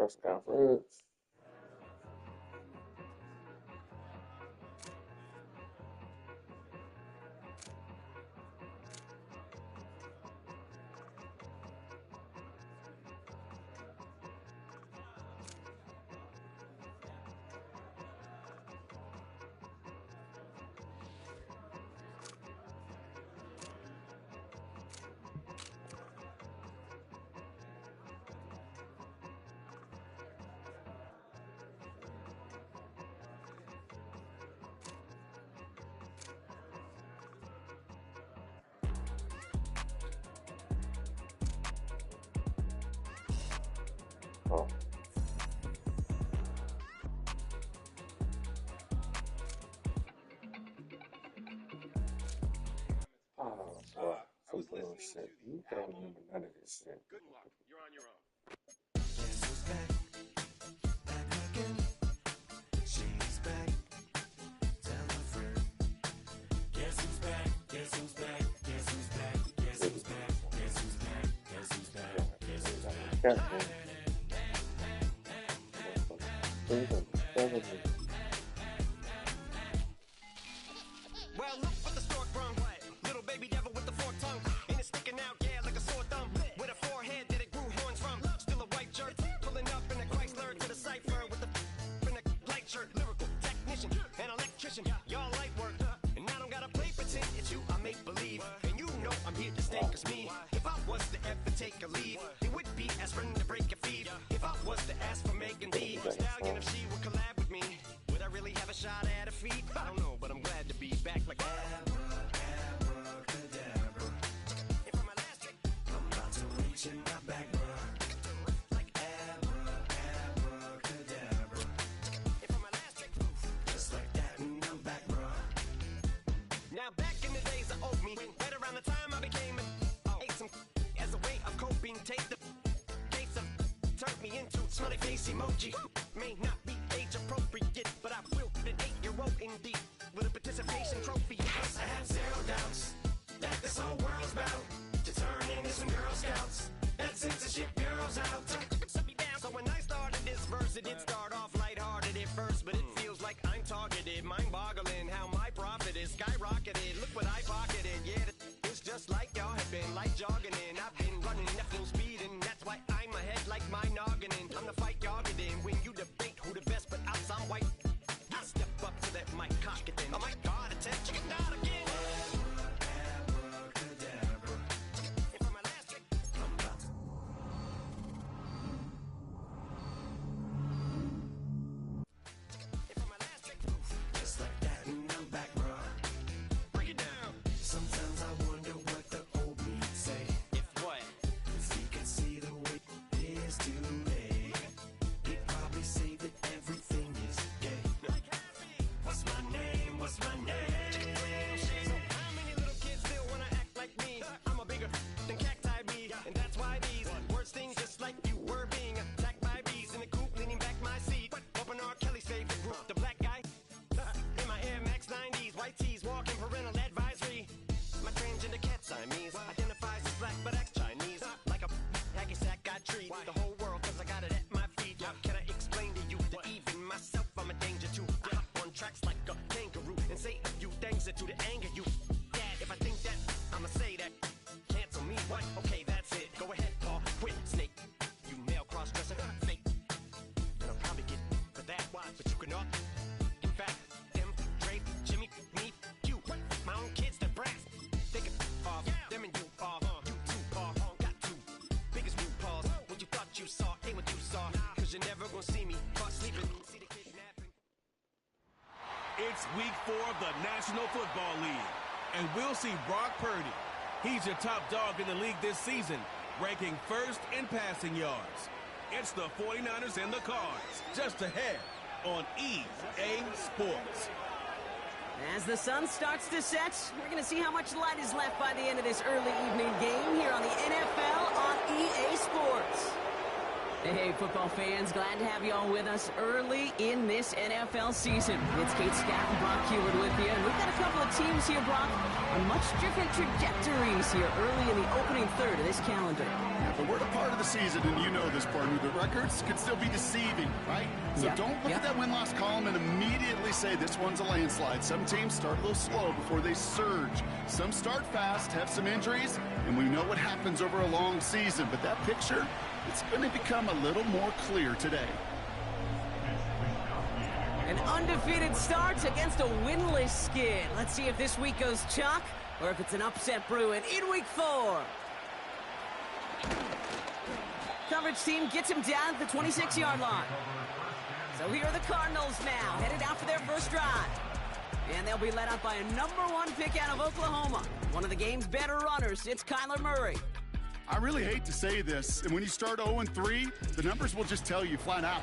Press conference. Oh. Oh, boy. Football shit. You can't remember none of this shit. Good luck. You're on your own. Guess who's back? Back again. She's back. Tell a friend. Guess who's back? Guess who's back? Guess who's back? Guess who's back? Guess who's back? Guess who's back? Guess who's back? Well, look what the stork brung. Little baby devil with the forked tongue. And it's sticking out, yeah, like a sore thumb. With a forehead that it grew horns from. Still a white shirt. Pulling up in a Chrysler to the cipher with the in a light shirt. Lyrical technician and electrician. Y'all light work. And I don't gotta play pretend. It's you I make believe. And you know I'm here to stay, cause me. If I was to ever take a leave, it would be as friend to break a feed. If I was to ask for Megan D, Stallion, if she would collab with me, would I really have a shot at a feat? I don't know, but I'm glad to be back like Abracadabra. And for my last trick, I'm about to reach in my back, bruh. like Abracadabra. and for my last trick, Just like that, and I'm back, bruh. now back in the days of old me, right around the time I became ate some as a way of coping. Take the case of turned me into smiley face emoji. May not be age appropriate, but I will an 8-year-old indeed with a participation trophy. Yes, I have zero doubts that this whole world's about to turn into some Girl Scouts. That censorship bureau's out. Set me down. So when I started this verse, it did start off lighthearted at first, but it feels like I'm targeted. Mind-boggling how my profit is skyrocketed. Look what I pocketed. Yeah, it's just like y'all have been like jogging in. I've been running at full speed, and that's why I'm ahead like my noggin. I'm the fight y'all get in when you debate who the best, but I'm some white. I step up to that mic, cock it then. Oh my God, attention, not again. Abracadabra. And for my last trick, I'm about to. and for my last trick, Just like that, and I'm back, bruh. break it down. Sometimes I wonder what the old me'd say. If what? If he could see the way it is today, he'd probably say that everything is gay. What's my name? What's my name? So how many little kids still wanna act like me? I'm a bigger than cacti bee, and that's why these words sting just like you were being attacked by bees in the coop, leaning back my seat. Open R. Kelly's favorite group, the black guy. In my Air Max 90s, white tees, walking parental advisory. My transgender cat Siamese identifies as black but acts Chinese. Like a hacky sack I treat the whole world cause I got it at my feet. Can I explain to you that even myself I'm a danger to? I hop on tracks like a kangaroo and say a few things that do to anger you. Dad, if I think that, I'ma say that. Cancel me, what? Okay, that's it. Go ahead, Paul. Quit, snake. You male cross-dresser, fake. And I'll probably get for that, but you can all. In fact, them, Dre, Jimmy, me, you. My own kids that brass. They can off. Them and you off. You two off. Got two. Biggest root paws. What you thought you saw ain't what you saw. Cause you're never gonna see me caught sleeping. See the kid napping. It's week 4 of the National Football League, and we'll see Brock Purdy. He's your top dog in the league this season, ranking first in passing yards. It's the 49ers and the Cards, just ahead on EA Sports. As the sun starts to set, we're going to see how much light is left by the end of this early evening game here on the NFL on EA Sports. Hey, football fans, glad to have you all with us early in this NFL season. It's Kate Scott and Brock Heward with you, and we've got a couple of teams here, Brock, on much different trajectories here early in the opening third of this calendar. Yeah, but we're at a part of the season, and you know this, partner, the records could still be deceiving, right? So don't look at that win-loss column and immediately say this one's a landslide. Some teams start a little slow before they surge. Some start fast, have some injuries, and we know what happens over a long season. But that picture, it's going to become a little more clear today. An undefeated start against a winless Skid. Let's see if this week goes chalk or if it's an upset brewing in week 4. Coverage team gets him down at the 26-yard line. So here are the Cardinals now, headed out for their first drive. And they'll be led out by a #1 pick out of Oklahoma. One of the game's better runners, it's Kyler Murray. I really hate to say this, and when you start 0-3, the numbers will just tell you flat out.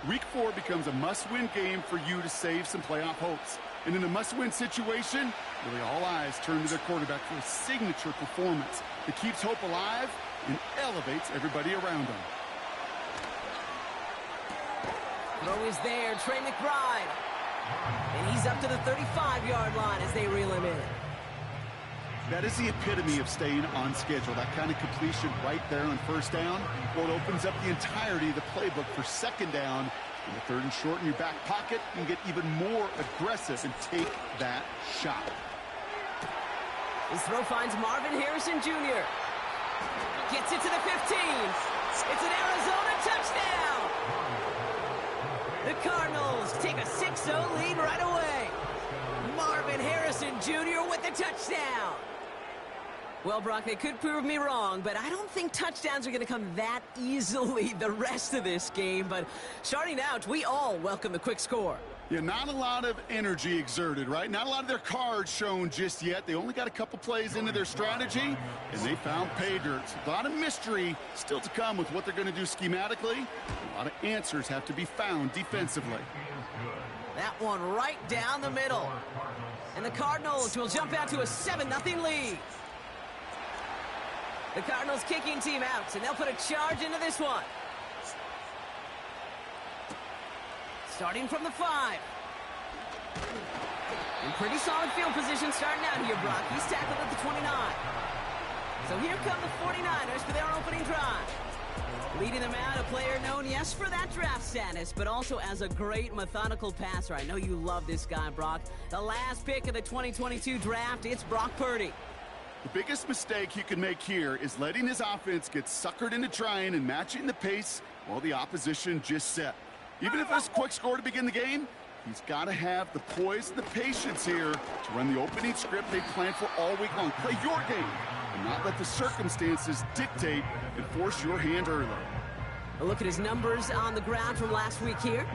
Week 4 becomes a must-win game for you to save some playoff hopes. And in a must-win situation, really all eyes turn to their quarterback for a signature performance that keeps hope alive and elevates everybody around him. Throw is there, Trey McBride. And he's up to the 35-yard line as they reel him in. That is the epitome of staying on schedule. That kind of completion right there on first down. Well, it opens up the entirety of the playbook for second down. In the third and short in your back pocket, you can get even more aggressive and take that shot. His throw finds Marvin Harrison Jr. Gets it to the 15. It's an Arizona touchdown. The Cardinals take a 6-0 lead right away. Marvin Harrison Jr. with the touchdown. Well, Brock, they could prove me wrong, but I don't think touchdowns are going to come that easily the rest of this game. But starting out, we all welcome the quick score. Yeah, not a lot of energy exerted, right? Not a lot of their cards shown just yet. They only got a couple plays into their strategy, and they found pay dirt. A lot of mystery still to come with what they're going to do schematically. A lot of answers have to be found defensively. That one right down the middle. And the Cardinals will jump out to a 7-0 lead. The Cardinals kicking team out, and they'll put a charge into this one. Starting from the 5. In pretty solid field position starting out here, Brock. He's tackled at the 29. So here come the 49ers for their opening drive. Leading them out, a player known, yes, for that draft status, but also as a great methodical passer. I know you love this guy, Brock. The last pick of the 2022 draft, it's Brock Purdy. The biggest mistake he can make here is letting his offense get suckered into trying and matching the pace while the opposition just set. Even if it's a quick score to begin the game, he's got to have the poise and the patience here to run the opening script they planned for all week long. Play your game and not let the circumstances dictate and force your hand early. A look at his numbers on the ground from last week here.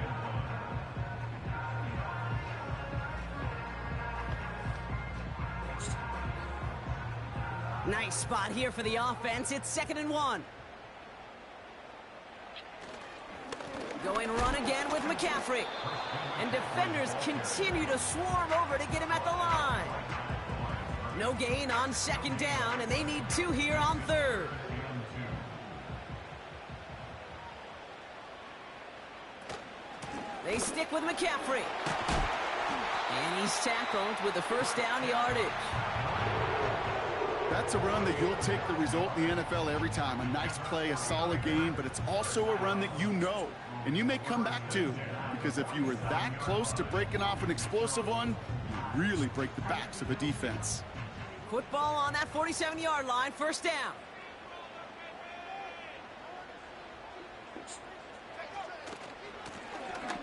Nice spot here for the offense. It's 2nd and 1. Going run again with McCaffrey. And defenders continue to swarm over to get him at the line. No gain on 2nd down, and they need 2 here on 3rd. They stick with McCaffrey. And he's tackled with the first down yardage. That's a run that you'll take the result in the NFL every time. A nice play, a solid game, but it's also a run that you know, and you may come back to, because if you were that close to breaking off an explosive one, you really break the backs of a defense. Football on that 47-yard line, first down.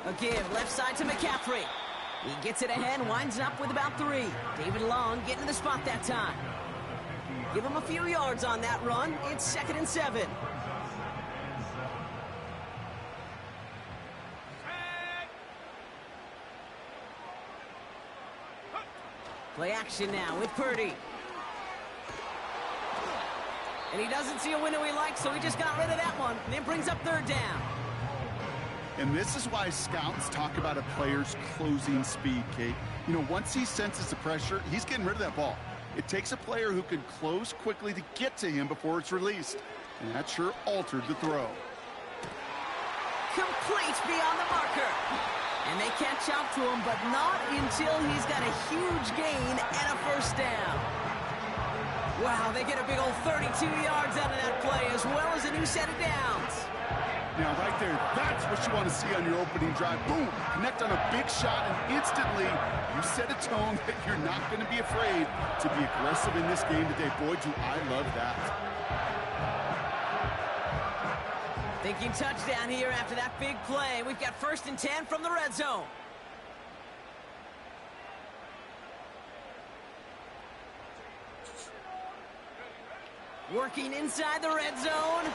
A give, left side to McCaffrey. He gets it ahead, winds up with about 3. David Long getting to the spot that time. Give him a few yards on that run. It's 2nd and 7. Play action now with Purdy. And he doesn't see a window he likes, so he just got rid of that one. And it brings up 3rd down. And this is why scouts talk about a player's closing speed, Kate. You know, once he senses the pressure, he's getting rid of that ball. It takes a player who can close quickly to get to him before it's released. And that sure altered the throw. complete beyond the marker. And they catch up to him, but not until he's got a huge gain and a first down. Wow, they get a big old 32 yards out of that play, as well as a new set of downs. Now, right there, that's what you want to see on your opening drive. Boom! Connect on a big shot, and instantly you set a tone that you're not going to be afraid to be aggressive in this game today. Boy, do I love that. Thinking touchdown here after that big play. We've got 1st and 10 from the red zone. Working inside the red zone.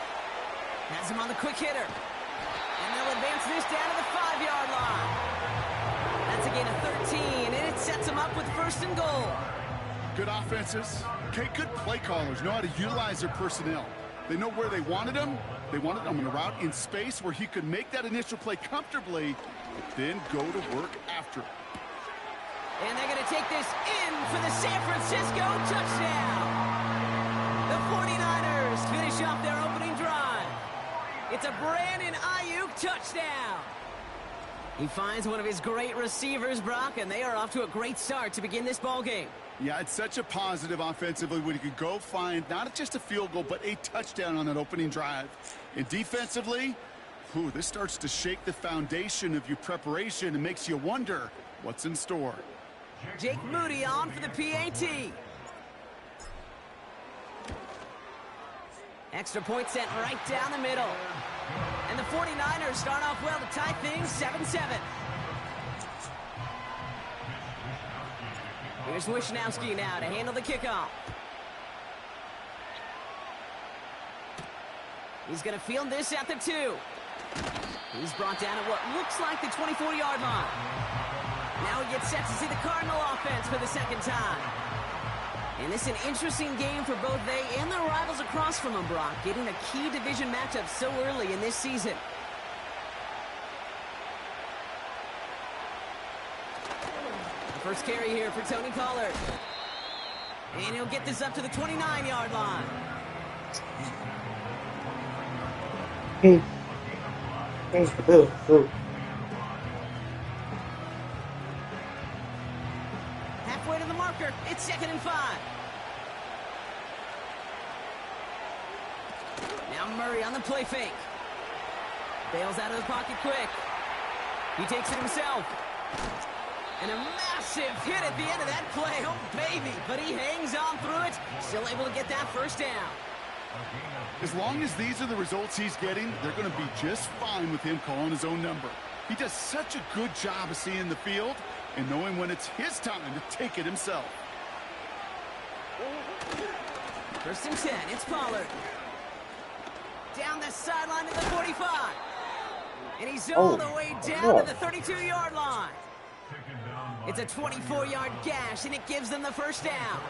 Has him on the quick hitter. And they'll advance this down to the 5-yard line. That's a gain of 13, and it sets him up with 1st and goal. Good offenses. Okay, good play callers know how to utilize their personnel. They know where they wanted him. They wanted him on a route in space where he could make that initial play comfortably, but then go to work after it. And they're going to take this in for the San Francisco touchdown. The 49ers finish off their opening drive. It's a Brandon Ayuk touchdown. He finds one of his great receivers, Brock, and they are off to a great start to begin this ball game. Yeah, it's such a positive offensively when you can go find not just a field goal, but a touchdown on that opening drive. And defensively, this starts to shake the foundation of your preparation and makes you wonder what's in store. Jake Moody on for the PAT. Extra point sent right down the middle. And the 49ers start off well to tie things 7-7. Here's Wishnowski now to handle the kickoff. He's going to field this at the 2. He's brought down at what looks like the 24-yard line. Now he gets set to see the Cardinal offense for the second time. And this is an interesting game for both they and their rivals across from them, Brock, getting a key division matchup so early in this season. The first carry here for Tony Pollard. And he'll get this up to the 29-yard line. Halfway to the marker. It's 2nd and 5. Now Murray on the play fake. Bails out of the pocket quick. He takes it himself. And a massive hit at the end of that play. Oh, baby. But he hangs on through it. Still able to get that first down. As long as these are the results he's getting, they're going to be just fine with him calling his own number. He does such a good job of seeing the field and knowing when it's his time to take it himself. 1st and 10. It's Pollard. Down the sideline to the 45. And he's all the way down to the 32-yard line. It's a 24-yard gash, and it gives them the first down.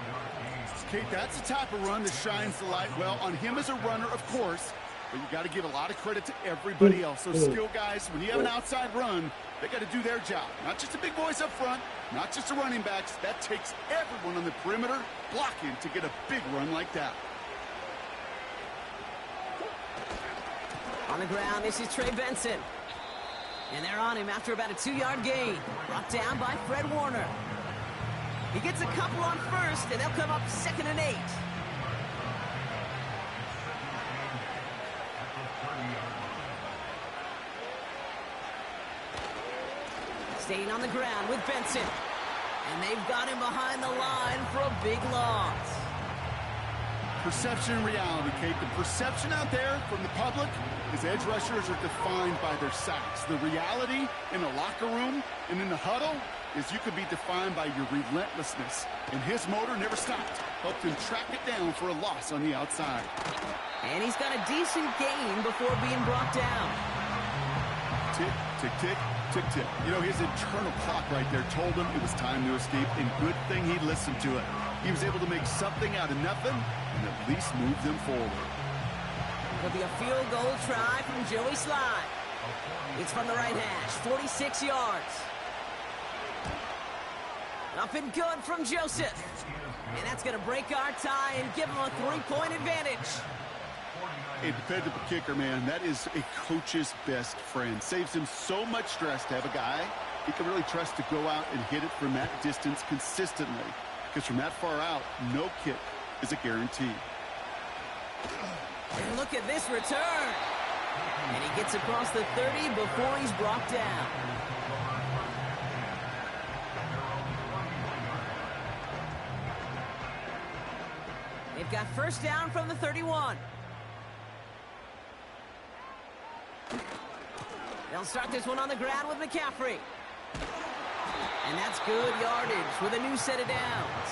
Kate, that's the type of run that shines the light well on him as a runner, of course, but you got to give a lot of credit to everybody else. Those skill guys, when you have an outside run, they got to do their job. Not just the big boys up front, not just the running backs. That takes everyone on the perimeter blocking to get a big run like that. On the ground, this is Trey Benson. And they're on him after about a 2-yard gain. Brought down by Fred Warner. He gets a couple on first, and they'll come up 2nd and 8. Staying on the ground with Benson. And they've got him behind the line for a big loss. Perception and reality, Kate. The perception out there from the public is edge rushers are defined by their sacks. The reality in the locker room and in the huddle is you could be defined by your relentlessness. And his motor never stopped. Helped him track it down for a loss on the outside. And he's got a decent gain before being brought down. Tick, tick, tick, tick, tick. You know, his internal clock right there told him it was time to escape, and good thing he listened to it. He was able to make something out of nothing and at least move them forward. It'll be a field goal try from Joey Slye. It's from the right hash, 46 yards. Up and good from Joseph. And that's going to break our tie and give him a 3-point advantage. A dependable kicker, man. That is a coach's best friend. Saves him so much stress to have a guy he can really trust to go out and hit it from that distance consistently. Because from that far out, no kick is a guarantee. And look at this return. And he gets across the 30 before he's brought down. They've got first down from the 31. They'll start this one on the ground with McCaffrey. And that's good yardage with a new set of downs.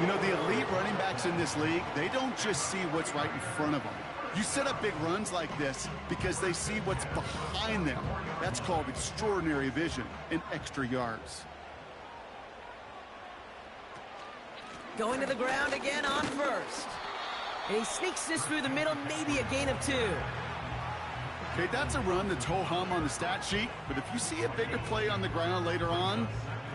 You know, the elite running backs in this league, they don't just see what's right in front of them. You set up big runs like this because they see what's behind them. That's called extraordinary vision and extra yards. Going to the ground again on first. And he sneaks this through the middle, maybe a gain of 2. Okay, that's a run that's ho-hum on the stat sheet, but if you see a bigger play on the ground later on,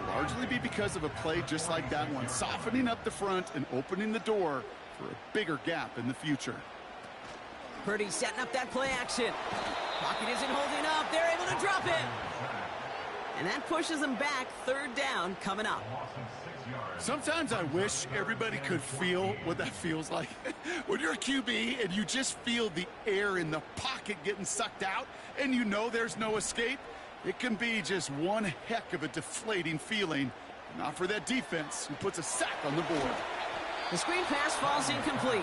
it'll largely be because of a play just like that one, softening up the front and opening the door for a bigger gap in the future. Purdy setting up that play action. Pocket isn't holding up. They're able to drop it. And that pushes them back. Third down coming up. Sometimes I wish everybody could feel what that feels like. When you're a QB and you just feel the air in the pocket getting sucked out and you know there's no escape, it can be just one heck of a deflating feeling. Not for that defense who puts a sack on the board. The screen pass falls incomplete.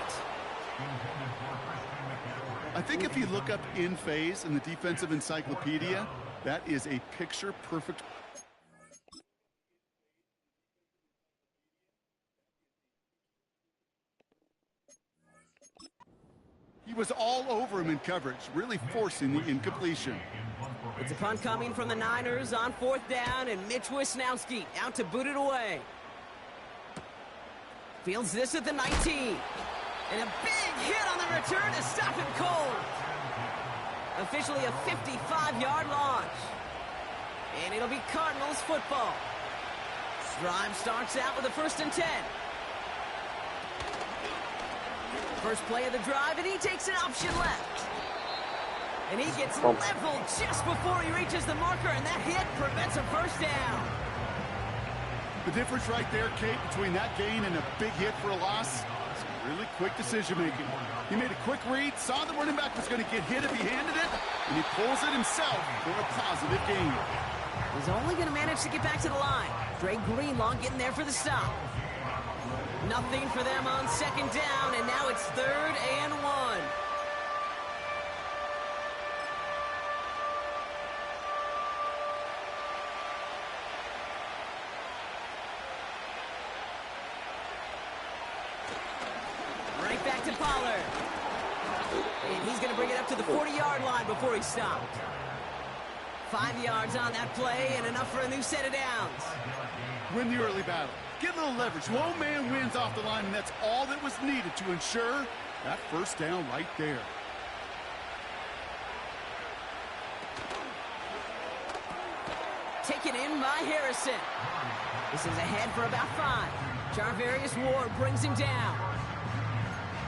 I think if you look up in phase in the defensive encyclopedia, that is a picture-perfect. He was all over him in coverage, really forcing the incompletion. It's a punt coming from the Niners on fourth down, and Mitch Wisnowski out to boot it away. Fields this at the 19. And a big hit on the return to stop him cold. Officially a 55-yard launch. And it'll be Cardinals football. Drive starts out with a 1st and 10. First play of the drive, and he takes an option left. And he gets leveled just before he reaches the marker, and that hit prevents a first down. The difference right there, Kate, between that gain and a big hit for a loss, is really quick decision-making. He made a quick read, saw the running back was going to get hit if he handed it, and he pulls it himself for a positive gain. He's only going to manage to get back to the line. Dre Greenlaw getting there for the stop. Nothing for them on second down, and now it's 3rd and 1. Right back to Pollard. And he's going to bring it up to the 40-yard line before he stopped. 5 yards on that play and enough for a new set of downs. Win the early battle. Get a little leverage. One man wins off the line, and that's all that was needed to ensure that first down right there. Taken in by Harrison. This is ahead for about 5. Jarvarius Ward brings him down.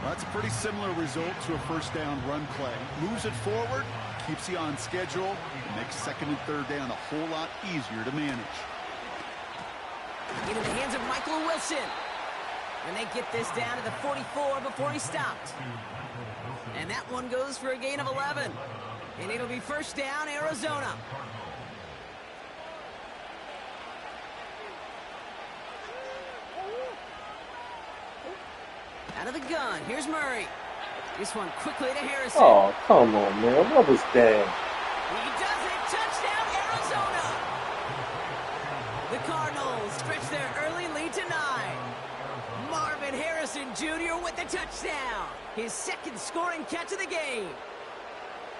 Well, that's a pretty similar result to a first down run play. Moves it forward, keeps you on schedule, and makes second and third down a whole lot easier to manage. Into the hands of Michael Wilson. And they get this down to the 44 before he stopped. And that one goes for a gain of 11. And it'll be first down, Arizona. Out of the gun, here's Murray. This one quickly to Harrison. Oh, come on, man. What was that? He does it. Touchdown, Arizona. The Cardinals stretch their early lead to 9. Marvin Harrison Jr. with the touchdown. His second scoring catch of the game.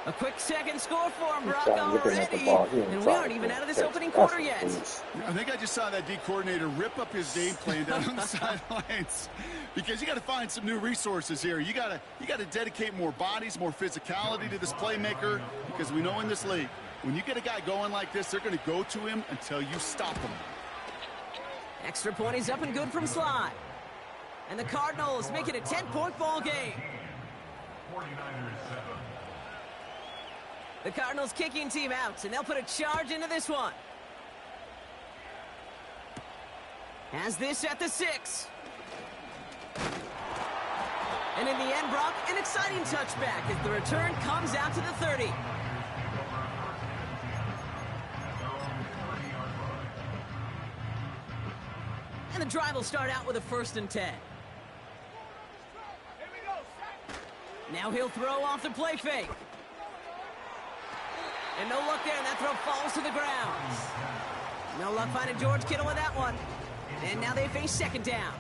A quick second score for him, Brock, already. And we aren't even out of this opening quarter yet. I think I just saw that D coordinator rip up his game plan down on the sidelines, because you got to find some new resources here. You got to dedicate more bodies, more physicality to this playmaker, because we know in this league, when you get a guy going like this, they're going to go to him until you stop him. Extra point is up and good from Sly. And the Cardinals make it a 10-point ball game. The Cardinals kicking team out, and they'll put a charge into this one. Has this at the 6. And in the end, Brock, an exciting touchback as the return comes out to the 30. And the drive will start out with a 1st and 10. Now he'll throw off the play fake. And no luck there, and that throw falls to the ground. No luck finding George Kittle with that one. And now they face 2nd down.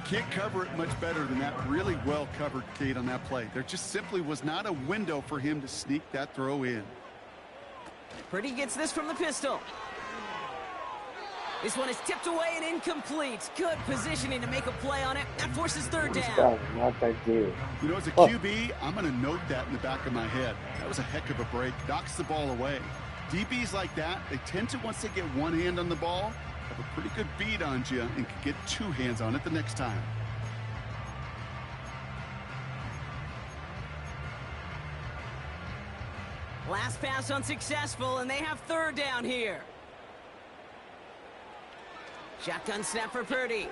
Can't cover it much better than that. Really well covered, Kate, on that play. There just simply was not a window for him to sneak that throw in. Purdy gets this from the pistol. This one is tipped away and incomplete. Good positioning to make a play on it. That forces 3rd This down. guy's not that good. You know, as a QB, I'm going to note that in the back of my head. That was a heck of a break. Knocks the ball away. DBs like that, they tend to, once they get one hand on the ball, have a pretty good beat on you and can get 2 hands on it the next time. Last pass unsuccessful, and they have 3rd down here. Shotgun snap for Purdy.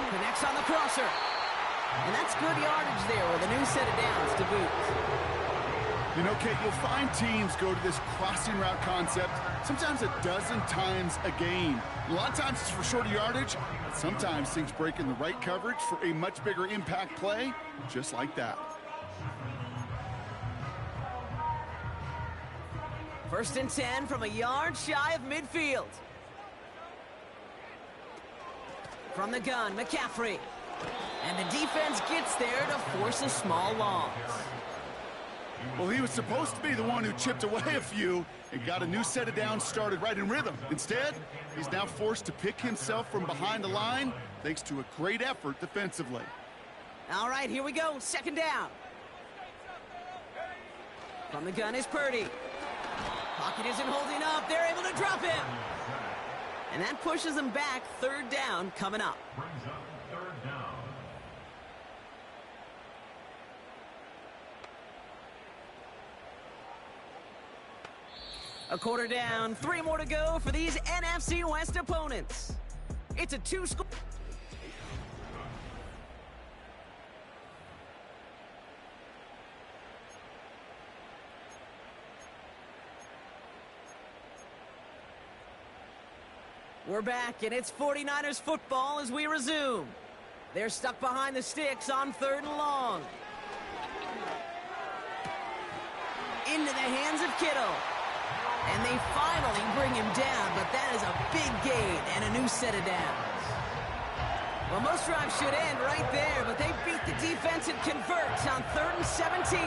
Connects on the crosser. And that's good yardage there with a new set of downs to boot. You know, Kate, you'll find teams go to this crossing route concept sometimes a dozen times a game. A lot of times it's for shorter yardage, but sometimes things break in the right coverage for a much bigger impact play, just like that. 1st and 10 from a yard shy of midfield. From the gun, McCaffrey. And the defense gets there to force a small loss. Well, he was supposed to be the one who chipped away a few and got a new set of downs started right in rhythm. Instead, he's now forced to pick himself from behind the line thanks to a great effort defensively. All right, here we go. 2nd down. From the gun is Purdy. Pocket isn't holding up. They're able to drop him. And that pushes them back. 3rd down coming up. A quarter down, 3 more to go for these NFC West opponents. It's a 2-score. We're back, and it's 49ers football as we resume. They're stuck behind the sticks on 3rd and long. Into the hands of Kittle. And they finally bring him down, but that is a big gain and a new set of downs. Well, most drives should end right there, but they beat the defense and converts on 3rd and 17.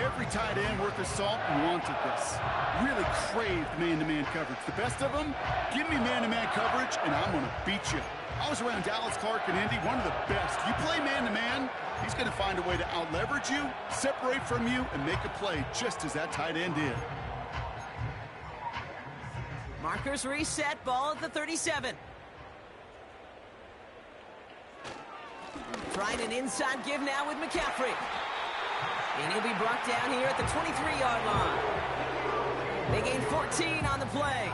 Every tight end worth his salt wanted this. Really craved man-to-man coverage. The best of them, give me man-to-man coverage, and I'm going to beat you. I was around Dallas, Clark, and Indy, one of the best. You play man-to-man, he's going to find a way to out-leverage you, separate from you, and make a play just as that tight end did. Markers reset, ball at the 37. Trying an inside give now with McCaffrey. And he'll be brought down here at the 23-yard line. They gain 14 on the play.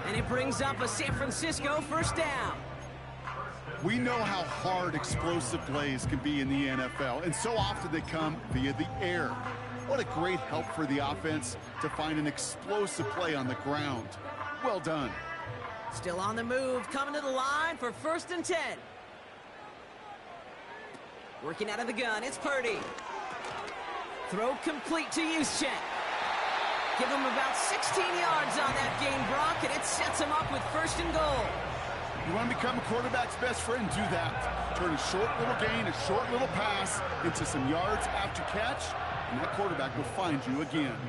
And it brings up a San Francisco 1st down. We know how hard explosive plays can be in the NFL, and so often they come via the air. What a great help for the offense to find an explosive play on the ground. Well done. Still on the move, coming to the line for 1st and 10. Working out of the gun, it's Purdy. Throw complete to Juszczyk. Give him about 16 yards on that gain, Brock, and it sets him up with 1st and goal. You want to become a quarterback's best friend? Do that. Turn a short little gain, a short little pass into some yards after catch, and that quarterback will find you again.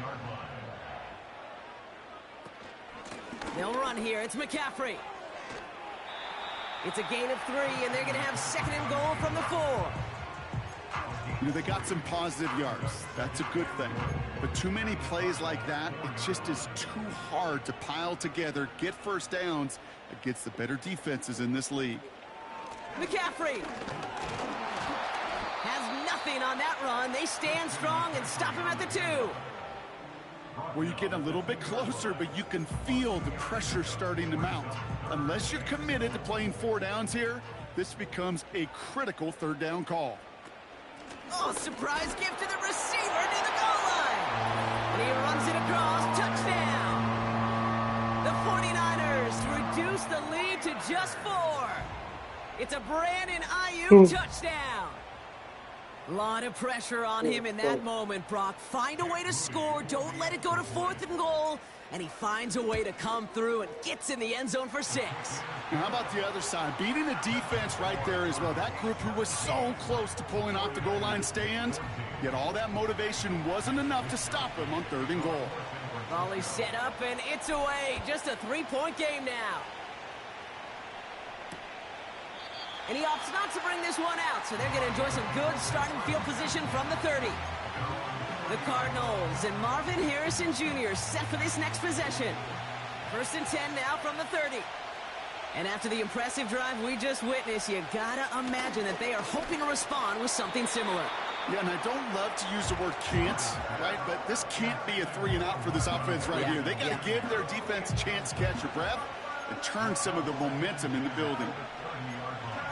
They'll run here. It's McCaffrey. It's a gain of 3, and they're going to have 2nd and goal from the 4. You know, they got some positive yards. That's a good thing. But too many plays like that, it just is too hard to pile together, get 1st downs against the better defenses in this league. McCaffrey has nothing on that run. They stand strong and stop him at the 2. Well, you get a little bit closer, but you can feel the pressure starting to mount. Unless you're committed to playing 4 downs here, this becomes a critical 3rd down call. Oh, surprise gift to the receiver near the goal line. And he runs it across. Touchdown. The 49ers reduce the lead to just 4. It's a Brandon Ayuk touchdown. A lot of pressure on him in that moment, Brock. Find a way to score. Don't let it go to 4th and goal. And he finds a way to come through and gets in the end zone for 6. Now, how about the other side? Beating the defense right there as well. That group who was so close to pulling off the goal line stand, yet all that motivation wasn't enough to stop him on 3rd and goal. Volley set up, and it's away. Just a 3-point game now. And he opts not to bring this one out, so they're going to enjoy some good starting field position from the 30. The Cardinals and Marvin Harrison Jr. set for this next possession. 1st and 10 now from the 30. And after the impressive drive we just witnessed, you gotta imagine that they are hoping to respond with something similar. Yeah, and I don't love to use the word can't, right? But this can't be a 3 and out for this offense right here. They got to give their defense a chance to catch their breath and turn some of the momentum in the building.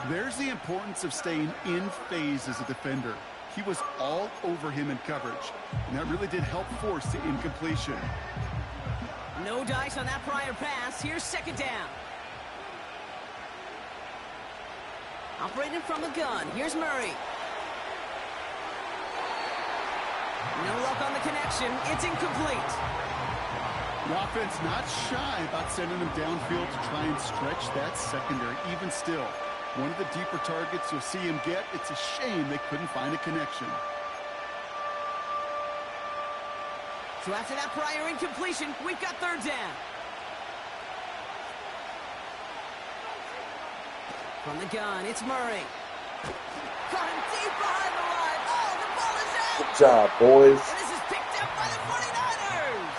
There's the importance of staying in phase as a defender. He was all over him in coverage, and that really did help force the incompletion. No dice on that prior pass. Here's 2nd down. Operating from the gun. Here's Murray. No luck on the connection. It's incomplete. The offense not shy about sending him downfield to try and stretch that secondary. Even still, one of the deeper targets you'll see him get. It's a shame they couldn't find a connection. So after that prior incompletion, we've got 3rd down. From the gun, it's Murray. Caught him deep behind the line. Oh, the ball is out. Good job, boys. And this is picked up by the 49ers.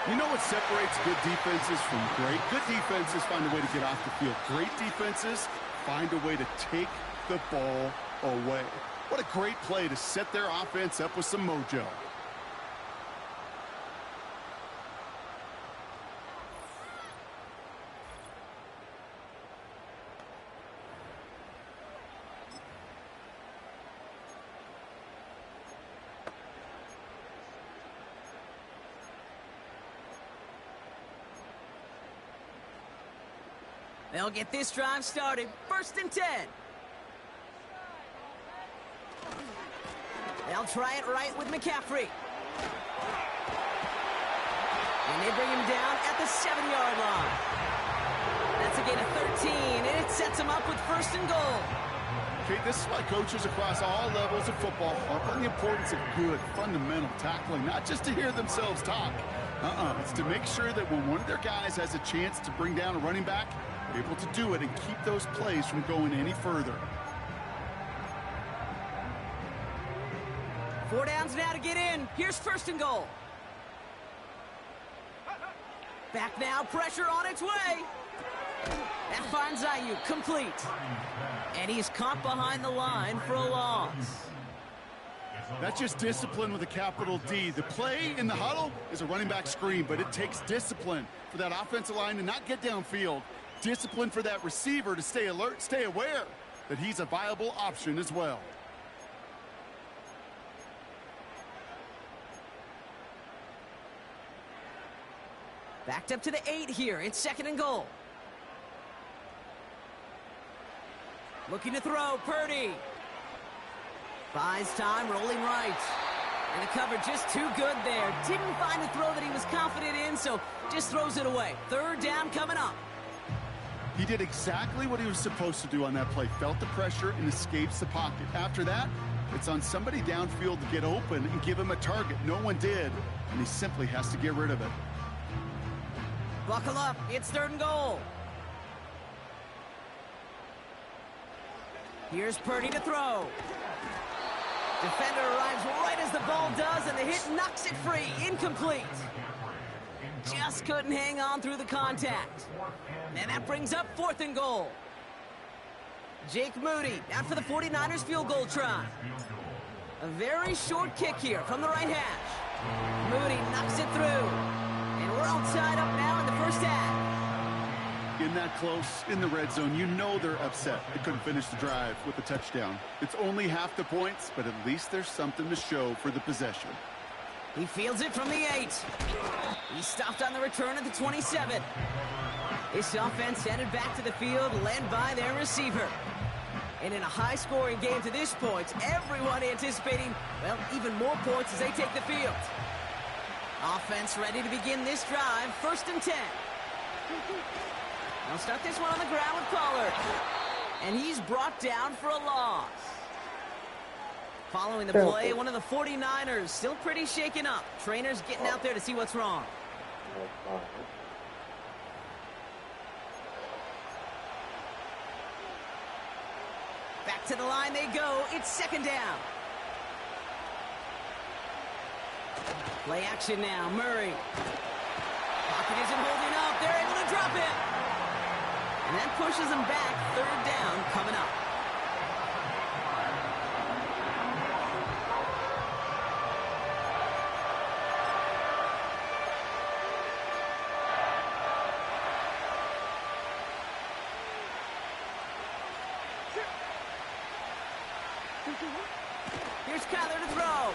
You know what separates good defenses from great? Good defenses find a way to get off the field. Great defenses find a way to take the ball away. What a great play to set their offense up with some mojo. They'll get this drive started. 1st and 10. They'll try it right with McCaffrey. And they bring him down at the 7-yard line. That's a gain of 13, and it sets him up with 1st and goal. Okay, this is why coaches across all levels of football harp on the importance of good, fundamental tackling, not just to hear themselves talk. It's to make sure that when one of their guys has a chance to bring down a running back, they're able to do it and keep those plays from going any further. 4 downs now to get in. Here's 1st and goal. Back now, pressure on its way. That finds Ayuk complete. And he's caught behind the line for a loss. That's just discipline with a capital D. The play in the huddle is a running back screen, but it takes discipline for that offensive line to not get downfield. Discipline for that receiver to stay alert, stay aware that he's a viable option as well. Backed up to the 8 here. It's 2nd and goal. Looking to throw, Purdy. Buys time, rolling right. And the cover just too good there. Didn't find a throw that he was confident in, so just throws it away. 3rd down coming up. He did exactly what he was supposed to do on that play. Felt the pressure and escapes the pocket. After that, it's on somebody downfield to get open and give him a target. No one did, and he simply has to get rid of it. Buckle up. It's 3rd and goal. Here's Purdy to throw. Defender arrives right as the ball does, and the hit knocks it free. Incomplete. Just couldn't hang on through the contact. And that brings up 4th and goal. Jake Moody out for the 49ers field goal try. A very short kick here from the right hash. Moody knocks it through. And we're all tied up now in the first half. In that close, in the red zone, you know they're upset. They couldn't finish the drive with a touchdown. It's only half the points, but at least there's something to show for the possession. He fields it from the 8. He's stopped on the return at the 27. This offense headed back to the field, led by their receiver. And in a high-scoring game to this point, everyone anticipating, well, even more points as they take the field. Offense ready to begin this drive, 1st and 10. They'll start this one on the ground with Pollard. And he's brought down for a loss. Following the play, one of the 49ers still pretty shaken up. Trainers getting out there to see what's wrong. Back to the line they go. It's 2nd down. Play action now. Murray. Pocket isn't holding up. They're able to drop it. And that pushes them back. 3rd down coming up. Here's Kyler to throw.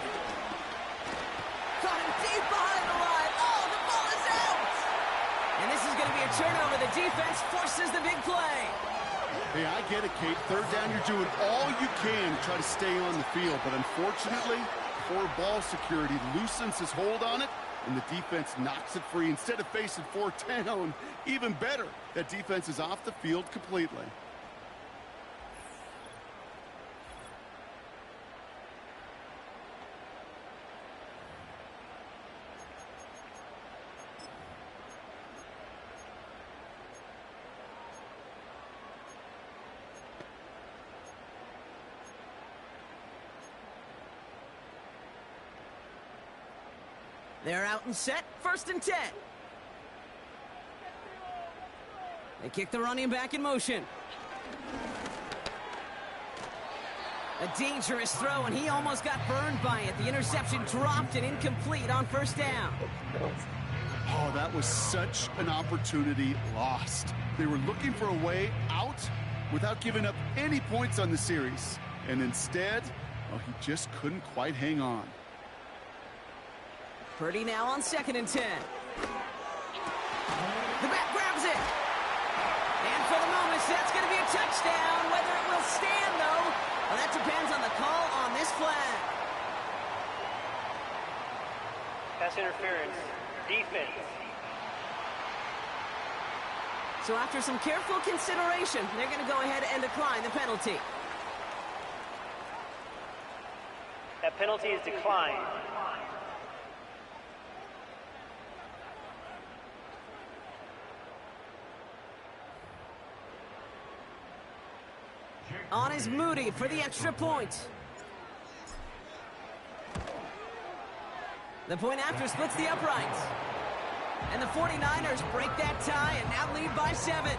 Caught him deep behind the line. Oh, the ball is out! And this is going to be a turnover. The defense forces the big play. Hey, I get it, Kate. 3rd down, you're doing all you can to try to stay on the field. But unfortunately, poor ball security loosens his hold on it, and the defense knocks it free. Instead of facing 4th down, even better, that defense is off the field completely. They're out and set. 1st and 10. They kick the running back in motion. A dangerous throw, and he almost got burned by it. The interception dropped and incomplete on 1st down. Oh, that was such an opportunity lost. They were looking for a way out without giving up any points on the series. And instead, well, he just couldn't quite hang on. Purdy now on 2nd and 10. The back grabs it. And for the moment, that's going to be a touchdown. Whether it will stand, though, well, that depends on the call on this flag. Pass interference. Defense. So after some careful consideration, they're going to go ahead and decline the penalty. That penalty is declined. On is Moody for the extra point. The point after splits the uprights. And the 49ers break that tie and now lead by 7.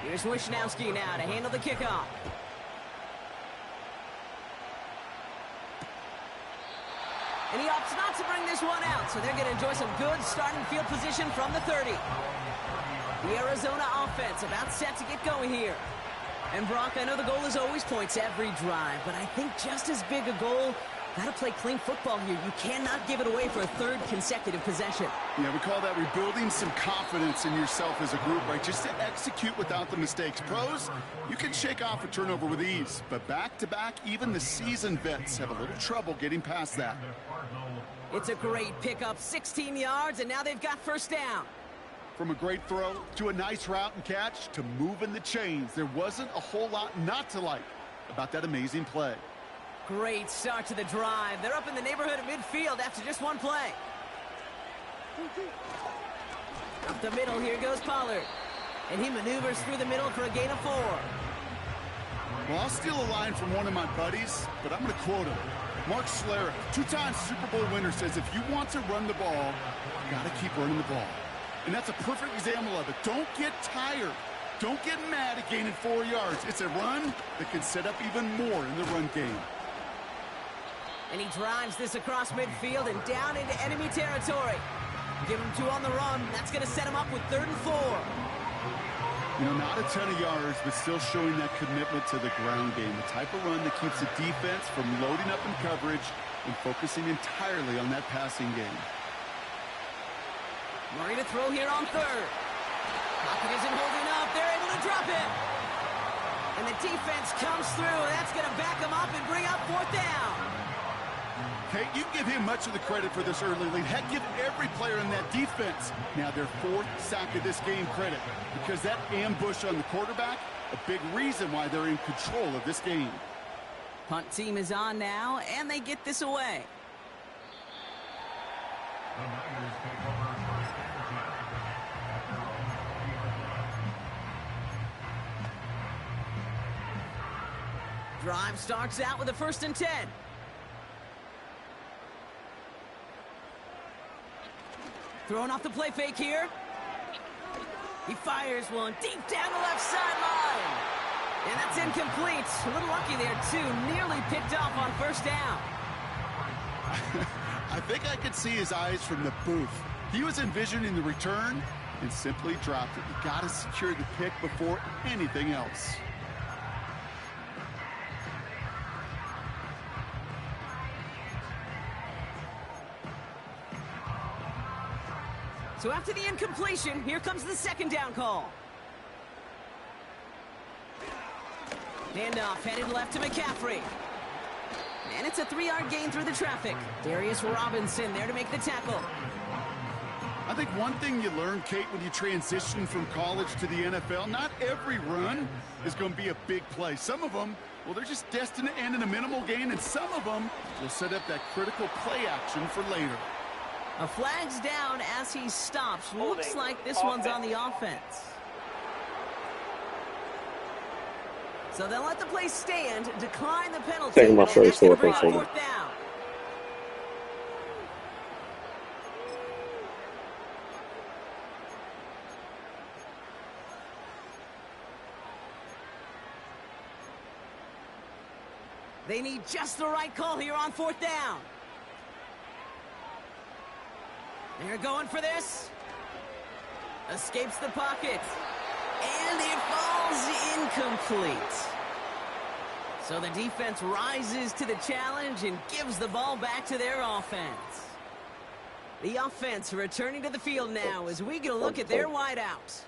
Here's Wishnowski now to handle the kickoff. And he opts not to bring this one out, so they're going to enjoy some good starting field position from the 30. The Arizona offense about set to get going here. And Brock, I know the goal is always points every drive, but I think just as big a goal, got to play clean football here. You cannot give it away for a 3rd consecutive possession. Yeah, we call that rebuilding some confidence in yourself as a group, right? Just to execute without the mistakes. Pros, you can shake off a turnover with ease, but back-to-back, even the seasoned vets have a little trouble getting past that. It's a great pickup, 16 yards, and now they've got 1st down. From a great throw to a nice route and catch to moving the chains, there wasn't a whole lot not to like about that amazing play. Great start to the drive. They're up in the neighborhood of midfield after just one play. Up the middle, here goes Pollard. And he maneuvers through the middle for a gain of 4. Well, I'll steal a line from one of my buddies, but I'm going to quote him. Mark Schlereth, 2-time Super Bowl winner, says if you want to run the ball, you got to keep running the ball. And that's a perfect example of it. Don't get tired. Don't get mad at gaining 4 yards. It's a run that can set up even more in the run game. And he drives this across midfield and down into enemy territory. Give him 2 on the run. That's going to set him up with 3rd and 4. You know, not a ton of yards, but still showing that commitment to the ground game. The type of run that keeps the defense from loading up in coverage and focusing entirely on that passing game. Murray to throw here on 3rd. Pocket isn't holding up. They're able to drop it. And the defense comes through. That's going to back him up and bring up 4th down. Hey, you give him much of the credit for this early lead. Heck, give every player in that defense now their 4th sack of this game credit, because that ambush on the quarterback, a big reason why they're in control of this game. Punt team is on now, and they get this away. Drive starts out with a 1st and 10. Throwing off the play fake here. He fires one deep down the left sideline. And that's incomplete. A little lucky there, too. Nearly picked off on 1st down. I think I could see his eyes from the booth. He was envisioning the return and simply dropped it. You got to secure the pick before anything else. So after the incompletion, here comes the 2nd down call. Handoff headed left to McCaffrey. And it's a 3-yard gain through the traffic. Darius Robinson there to make the tackle. I think one thing you learn, Kate, when you transition from college to the NFL, not every run is going to be a big play. Some of them, well, they're just destined to end in a minimal gain, and some of them will set up that critical play action for later. A flag's down as he stops. Looks like this one's on the offense. So they'll let the play stand, decline the penalty. Taking my first and fourth and 7. 4th down. They need just the right call here on 4th down. They're going for this. Escapes the pocket. And it falls incomplete. So the defense rises to the challenge and gives the ball back to their offense. The offense returning to the field now as we get a look at their wideout.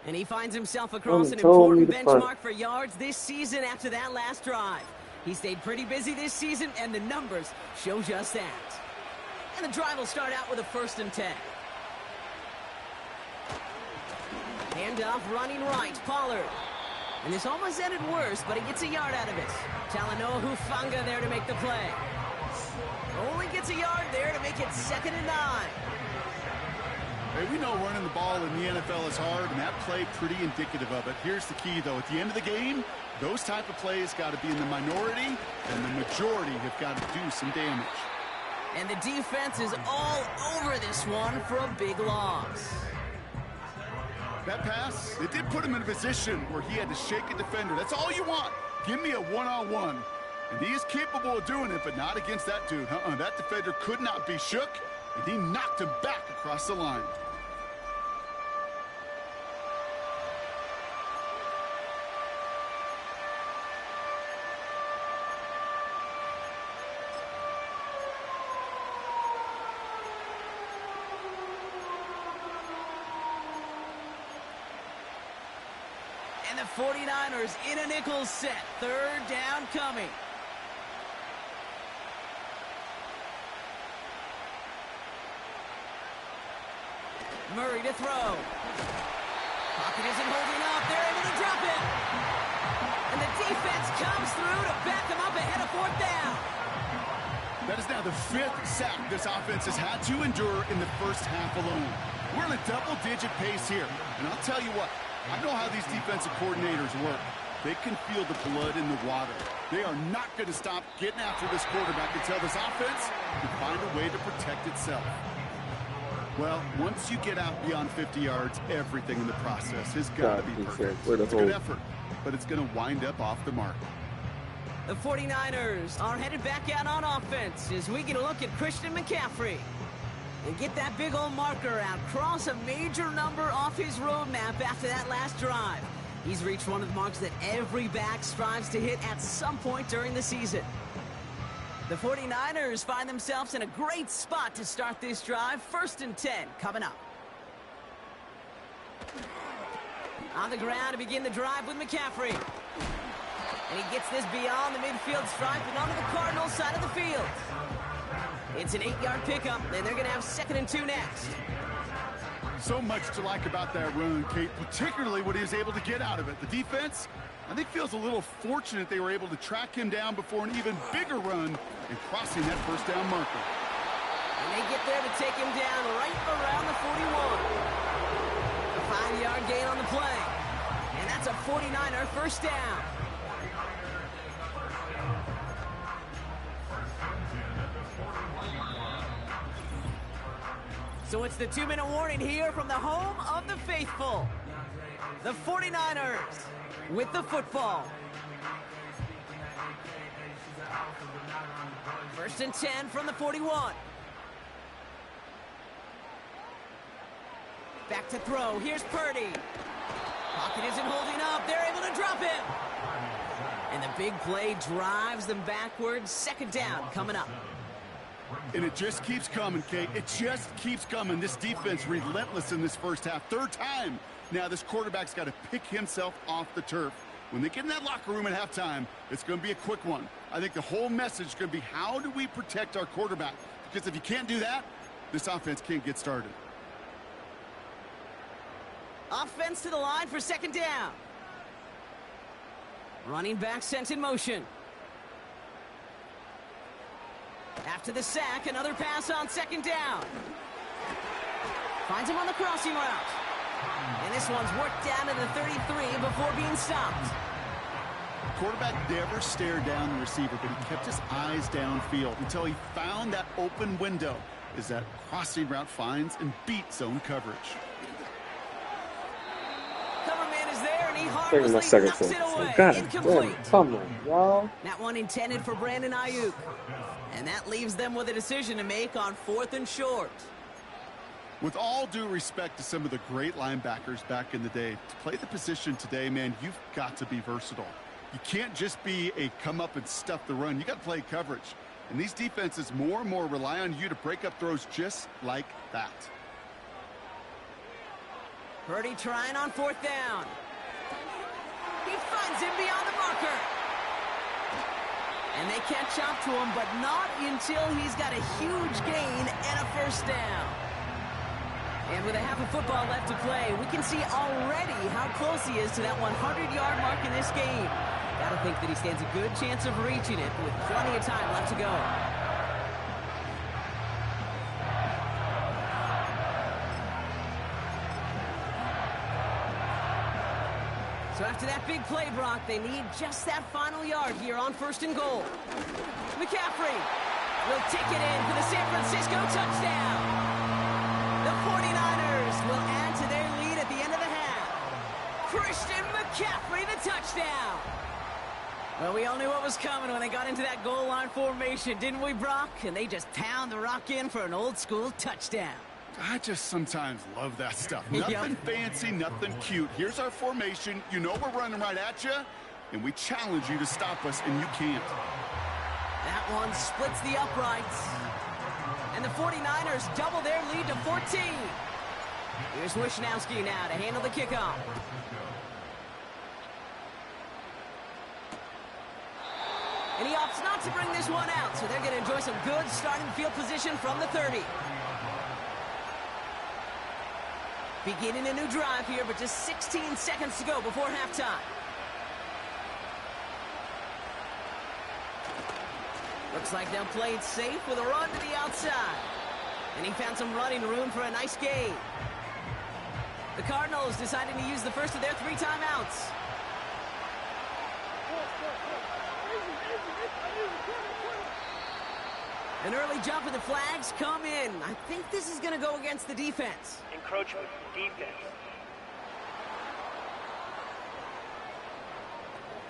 And he finds himself across an important benchmark for yards this season after that last drive. He stayed pretty busy this season, and the numbers show just that. And the drive will start out with a 1st and 10. Handoff running right, Pollard. And this almost ended worse, but he gets a yard out of it. Talanoa Hufanga there to make the play. Only gets a yard there to make it 2nd and 9. Hey, we know running the ball in the NFL is hard, and that play pretty indicative of it. Here's the key, though. At the end of the game, those type of plays got to be in the minority, and the majority have got to do some damage. And the defense is all over this one for a big loss. That pass, it did put him in a position where he had to shake a defender. That's all you want. Give me a one-on-one. And he is capable of doing it, but not against that dude. That defender could not be shook, and he knocked him back across the line. And the 49ers in a nickel set. 3rd down coming. Murray to throw. Pocket isn't holding up. They're able to drop it. And the defense comes through to back them up ahead of 4th down. That is now the 5th sack this offense has had to endure in the first half alone. We're in a double-digit pace here. And I'll tell you what, I know how these defensive coordinators work. They can feel the blood in the water. They are not going to stop getting after this quarterback until this offense can find a way to protect itself. Well, once you get out beyond 50 yards, everything in the process has got to be perfect. Where the It's a good hole? effort, but it's going to wind up off the mark. The 49ers are headed back out on offense as we get a look at Christian McCaffrey. And get that big old marker out. Cross a major number off his roadmap after that last drive. He's reached one of the marks that every back strives to hit at some point during the season. The 49ers find themselves in a great spot to start this drive. 1st and 10 coming up. On the ground to begin the drive with McCaffrey. And he gets this beyond the midfield stripe and onto the Cardinals side of the field. It's an 8-yard pickup, and they're going to have 2nd and 2 next. So much to like about that run, Kate, particularly what he was able to get out of it. The defense, I think, feels a little fortunate they were able to track him down before an even bigger run and crossing that 1st down marker. And they get there to take him down right around the 41. A 5-yard gain on the play. And that's a 49er 1st down. So it's the 2-minute warning here from the home of the faithful. The 49ers with the football. 1st and 10 from the 41. Back to throw. Here's Purdy. Pocket isn't holding up. They're able to drop him. And the big play drives them backwards. 2nd down coming up. And it just keeps coming, Kate. It just keeps coming. This defense relentless in this 1st half. 3rd time. Now this quarterback's got to pick himself off the turf. When they get in that locker room at halftime, it's going to be a quick one. I think the whole message is going to be, how do we protect our quarterback? Because if you can't do that, this offense can't get started. Offense to the line for 2nd down. Running back sent in motion. After the sack, another pass on 2nd down. Finds him on the crossing route. And this one's worked down to the 33 before being stopped. Quarterback never stared down the receiver, but he kept his eyes downfield until he found that open window as that crossing route finds and beats zone coverage. Cover man is there, and he Taking my harmlessly 2nd knocks it sentence. away. God damn, Incomplete. come on, y'all. That one intended for Brandon Ayuk. And that leaves them with a decision to make on 4th and short. With all due respect to some of the great linebackers back in the day, to play the position today, man, you've got to be versatile. You can't just be a come up and stuff the run. You got to play coverage. And these defenses more and more rely on you to break up throws just like that. Purdy trying on 4th down. He finds him beyond the marker. And they can't chop to him, but not until he's got a huge gain and a 1st down. And with a half of football left to play, we can see already how close he is to that 100-yard mark in this game. Gotta think that he stands a good chance of reaching it with plenty of time left to go. So after that big play, Brock, they need just that final yard here on 1st and goal. McCaffrey will take it in for the San Francisco touchdown. The 49ers will add to their lead at the end of the half. Christian McCaffrey, the touchdown. Well, we all knew what was coming when they got into that goal line formation, didn't we, Brock? And they just pound the rock in for an old-school touchdown. I just sometimes love that stuff. Yep. Nothing fancy, nothing cute. Here's our formation. You know we're running right at you, and we challenge you to stop us, and you can't. That one splits the uprights. And the 49ers double their lead to 14. Here's Wishnowski now to handle the kickoff. And he opts not to bring this one out, so they're going to enjoy some good starting field position from the 30. Beginning a new drive here, but just 16 seconds to go before halftime. Looks like they'll play it safe with a run to the outside. And he found some running room for a nice gain. The Cardinals deciding to use the first of their 3 timeouts. An early jump and the flags come in. I think this is going to go against the defense. Encroachment, defense.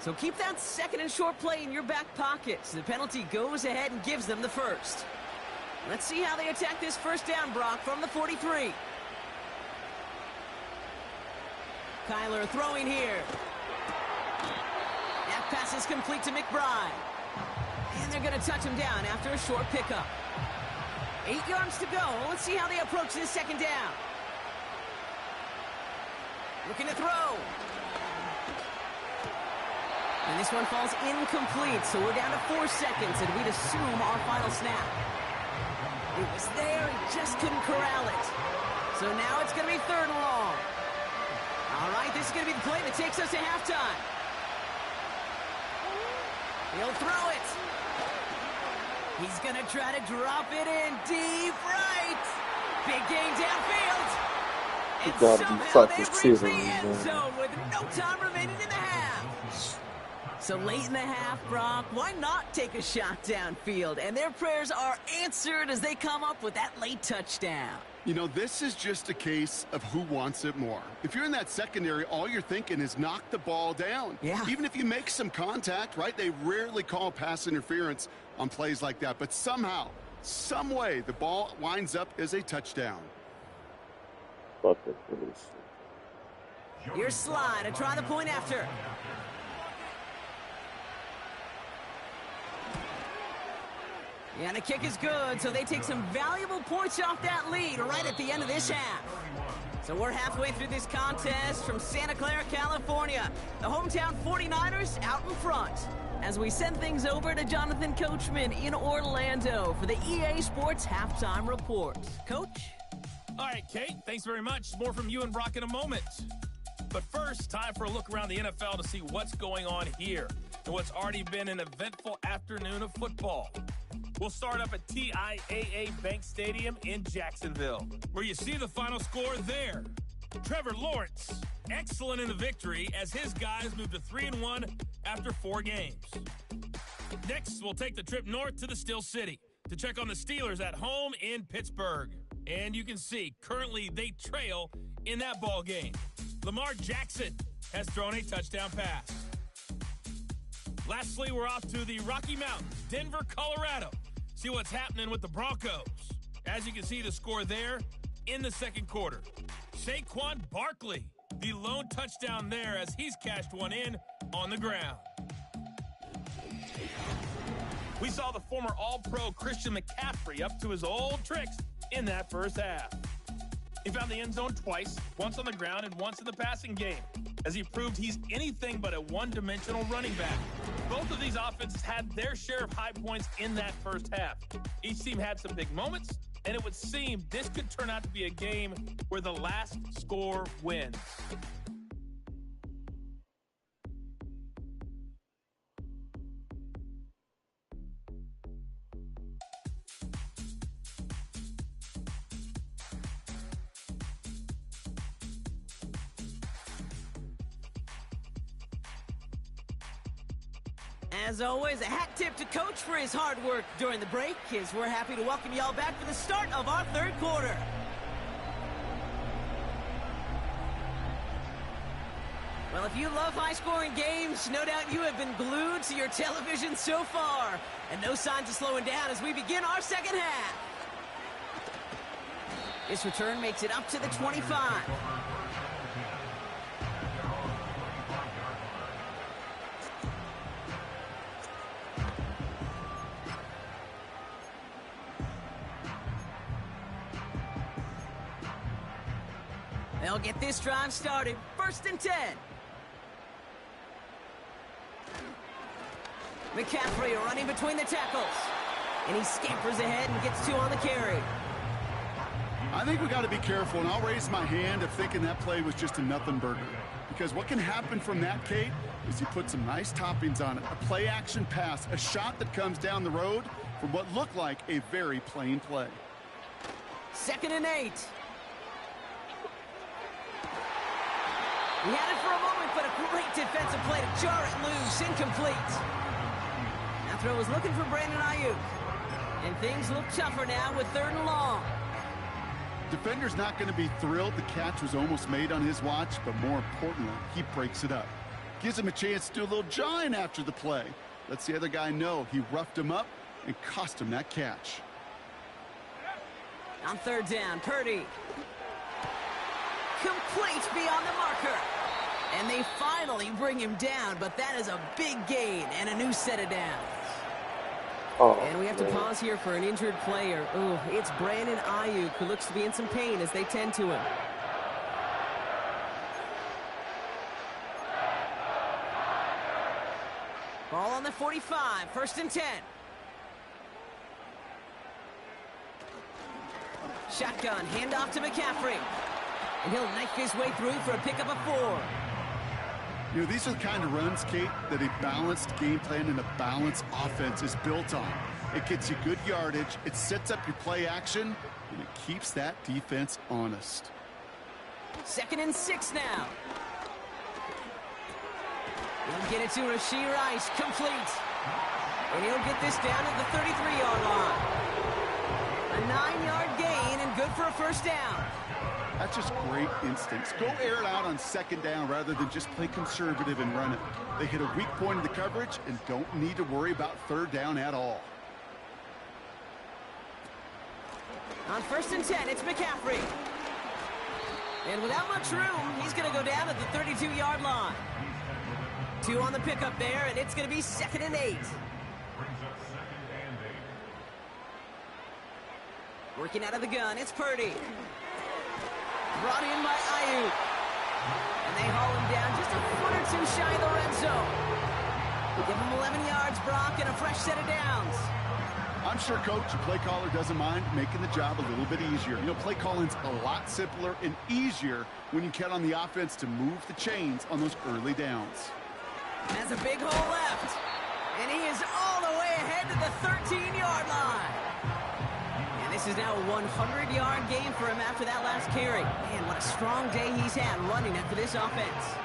So keep that second and short play in your back pocket. So the penalty goes ahead and gives them the first. Let's see how they attack this first down, Brock, from the 43. Kyler throwing here. That pass is complete to McBride. And they're going to touch him down after a short pickup. 8 yards to go. Let's see how they approach this second down. Looking to throw. And this one falls incomplete, so we're down to 4 seconds, and we'd assume our final snap. It was there, he just couldn't corral it. So now it's going to be 3rd and long. All right, this is going to be the play that takes us to halftime. He'll throw it. He's going to try to drop it in deep right. Big gain downfield. And somehow they've reached the end zone with no time remaining in the half. So late in the half, Brock, why not take a shot downfield? And their prayers are answered as they come up with that late touchdown. You know, this is just a case of who wants it more. If you're in that secondary, all you're thinking is knock the ball down. Yeah. Even if you make some contact, right? They rarely call pass interference on plays like that. But somehow, some way, the ball winds up as a touchdown. Here's Slide to try the point after. Yeah, and the kick is good, so they take some valuable points off that lead right at the end of this half. So we're halfway through this contest from Santa Clara, California. The hometown 49ers out in front as we send things over to Jonathan Coachman in Orlando for the EA Sports Halftime Report. Coach? All right, Kate, thanks very much. More from you and Brock in a moment. But first, time for a look around the NFL to see what's going on here and what's already been an eventful afternoon of football. We'll start up at TIAA Bank Stadium in Jacksonville, where you see the final score there. Trevor Lawrence, excellent in the victory as his guys move to 3-1 after 4 games. Next, we'll take the trip north to the Steel City to check on the Steelers at home in Pittsburgh. And you can see, currently they trail in that ball game. Lamar Jackson has thrown a touchdown pass. Lastly, we're off to the Rocky Mountains, Denver, Colorado. See what's happening with the Broncos. As you can see, the score there in the second quarter. Saquon Barkley, the lone touchdown there as he's cashed one in on the ground. We saw the former All-Pro Christian McCaffrey up to his old tricks in that first half. He found the end zone twice, once on the ground and once in the passing game, as he proved he's anything but a one-dimensional running back. Both of these offenses had their share of high points in that first half. Each team had some big moments, and it would seem this could turn out to be a game where the last score wins. As always, a hat tip to Coach for his hard work during the break, as we're happy to welcome y'all back for the start of our third quarter. Well, if you love high-scoring games, no doubt you have been glued to your television so far. And no signs of slowing down as we begin our second half. This return makes it up to the 25. They'll get this drive started. 1st and 10. McCaffrey running between the tackles. And he scampers ahead and gets 2 on the carry. I think we got to be careful, and I'll raise my hand of thinking that play was just a nothing burger. Because what can happen from that, Kate, is you put some nice toppings on it. A play-action pass, a shot that comes down the road from what looked like a very plain play. 2nd and 8. He had it for a moment, but a great defensive play to jar it loose. Incomplete. That throw was looking for Brandon Ayuk. And things look tougher now with 3rd and long. Defender's not going to be thrilled the catch was almost made on his watch, but more importantly, he breaks it up. Gives him a chance to do a little jawing after the play. Lets the other guy know he roughed him up and cost him that catch. On 3rd down, Purdy. Complete beyond the marker. And they finally bring him down, but that is a big gain and a new set of downs. Oh, And we have to man. pause here for an injured player. Ooh, it's Brandon Ayuk, who looks to be in some pain as they tend to him. Ball on the 45, 1st and 10. Shotgun, handoff to McCaffrey. And he'll knife his way through for a pickup of 4. You know, these are the kind of runs, Kate, that a balanced game plan and a balanced offense is built on. It gets you good yardage, it sets up your play action, and it keeps that defense honest. 2nd and 6 now. He'll get it to Rashee Rice, complete. And he'll get this down at the 33-yard line. A 9-yard gain and good for a 1st down. That's just great instincts. Go air it out on 2nd down rather than just play conservative and run it. They hit a weak point in the coverage and don't need to worry about 3rd down at all. On 1st and 10, it's McCaffrey. And without much room, he's going to go down at the 32-yard line. 2 on the pickup there, and it's going to be 2nd and 8. Working out of the gun, it's Purdy. Brought in by Ayuk. And they haul him down just a foot or 2 shy of the red zone. Give him 11 yards, Brock, and a fresh set of downs. I'm sure coach and play caller doesn't mind making the job a little bit easier. You know, play calling's a lot simpler and easier when you count on the offense to move the chains on those early downs. Has a big hole left. And he is all the way ahead to the 13-yard line. And this is now a 100-yard game for him after that last carry. Man, what a strong day he's had running after this offense.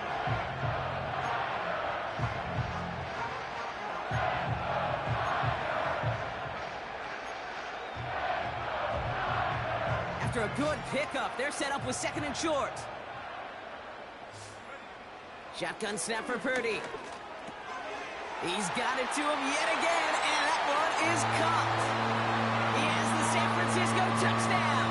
After a good pickup, they're set up with 2nd and short. Shotgun snap for Purdy. He's got it to him yet again, and that one is caught. He has the San Francisco touchdown.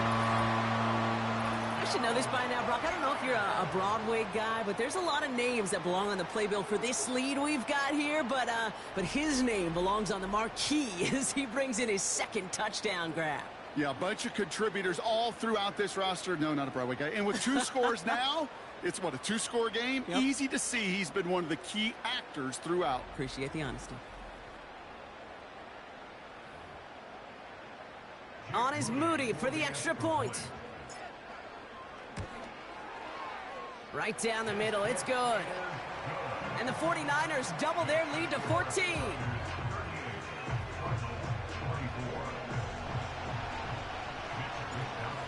I should know this by now, Brock. I don't know if you're a Broadway guy, but there's a lot of names that belong on the playbill for this lead we've got here, but his name belongs on the marquee as he brings in his 2nd touchdown grab. Yeah, a bunch of contributors all throughout this roster. No, not a Broadway guy. And with 2 scores now, it's what, a 2-score game? Yep. Easy to see he's been one of the key actors throughout. Appreciate the honesty. On is Moody for the extra point. Right down the middle, it's good. And the 49ers double their lead to 14.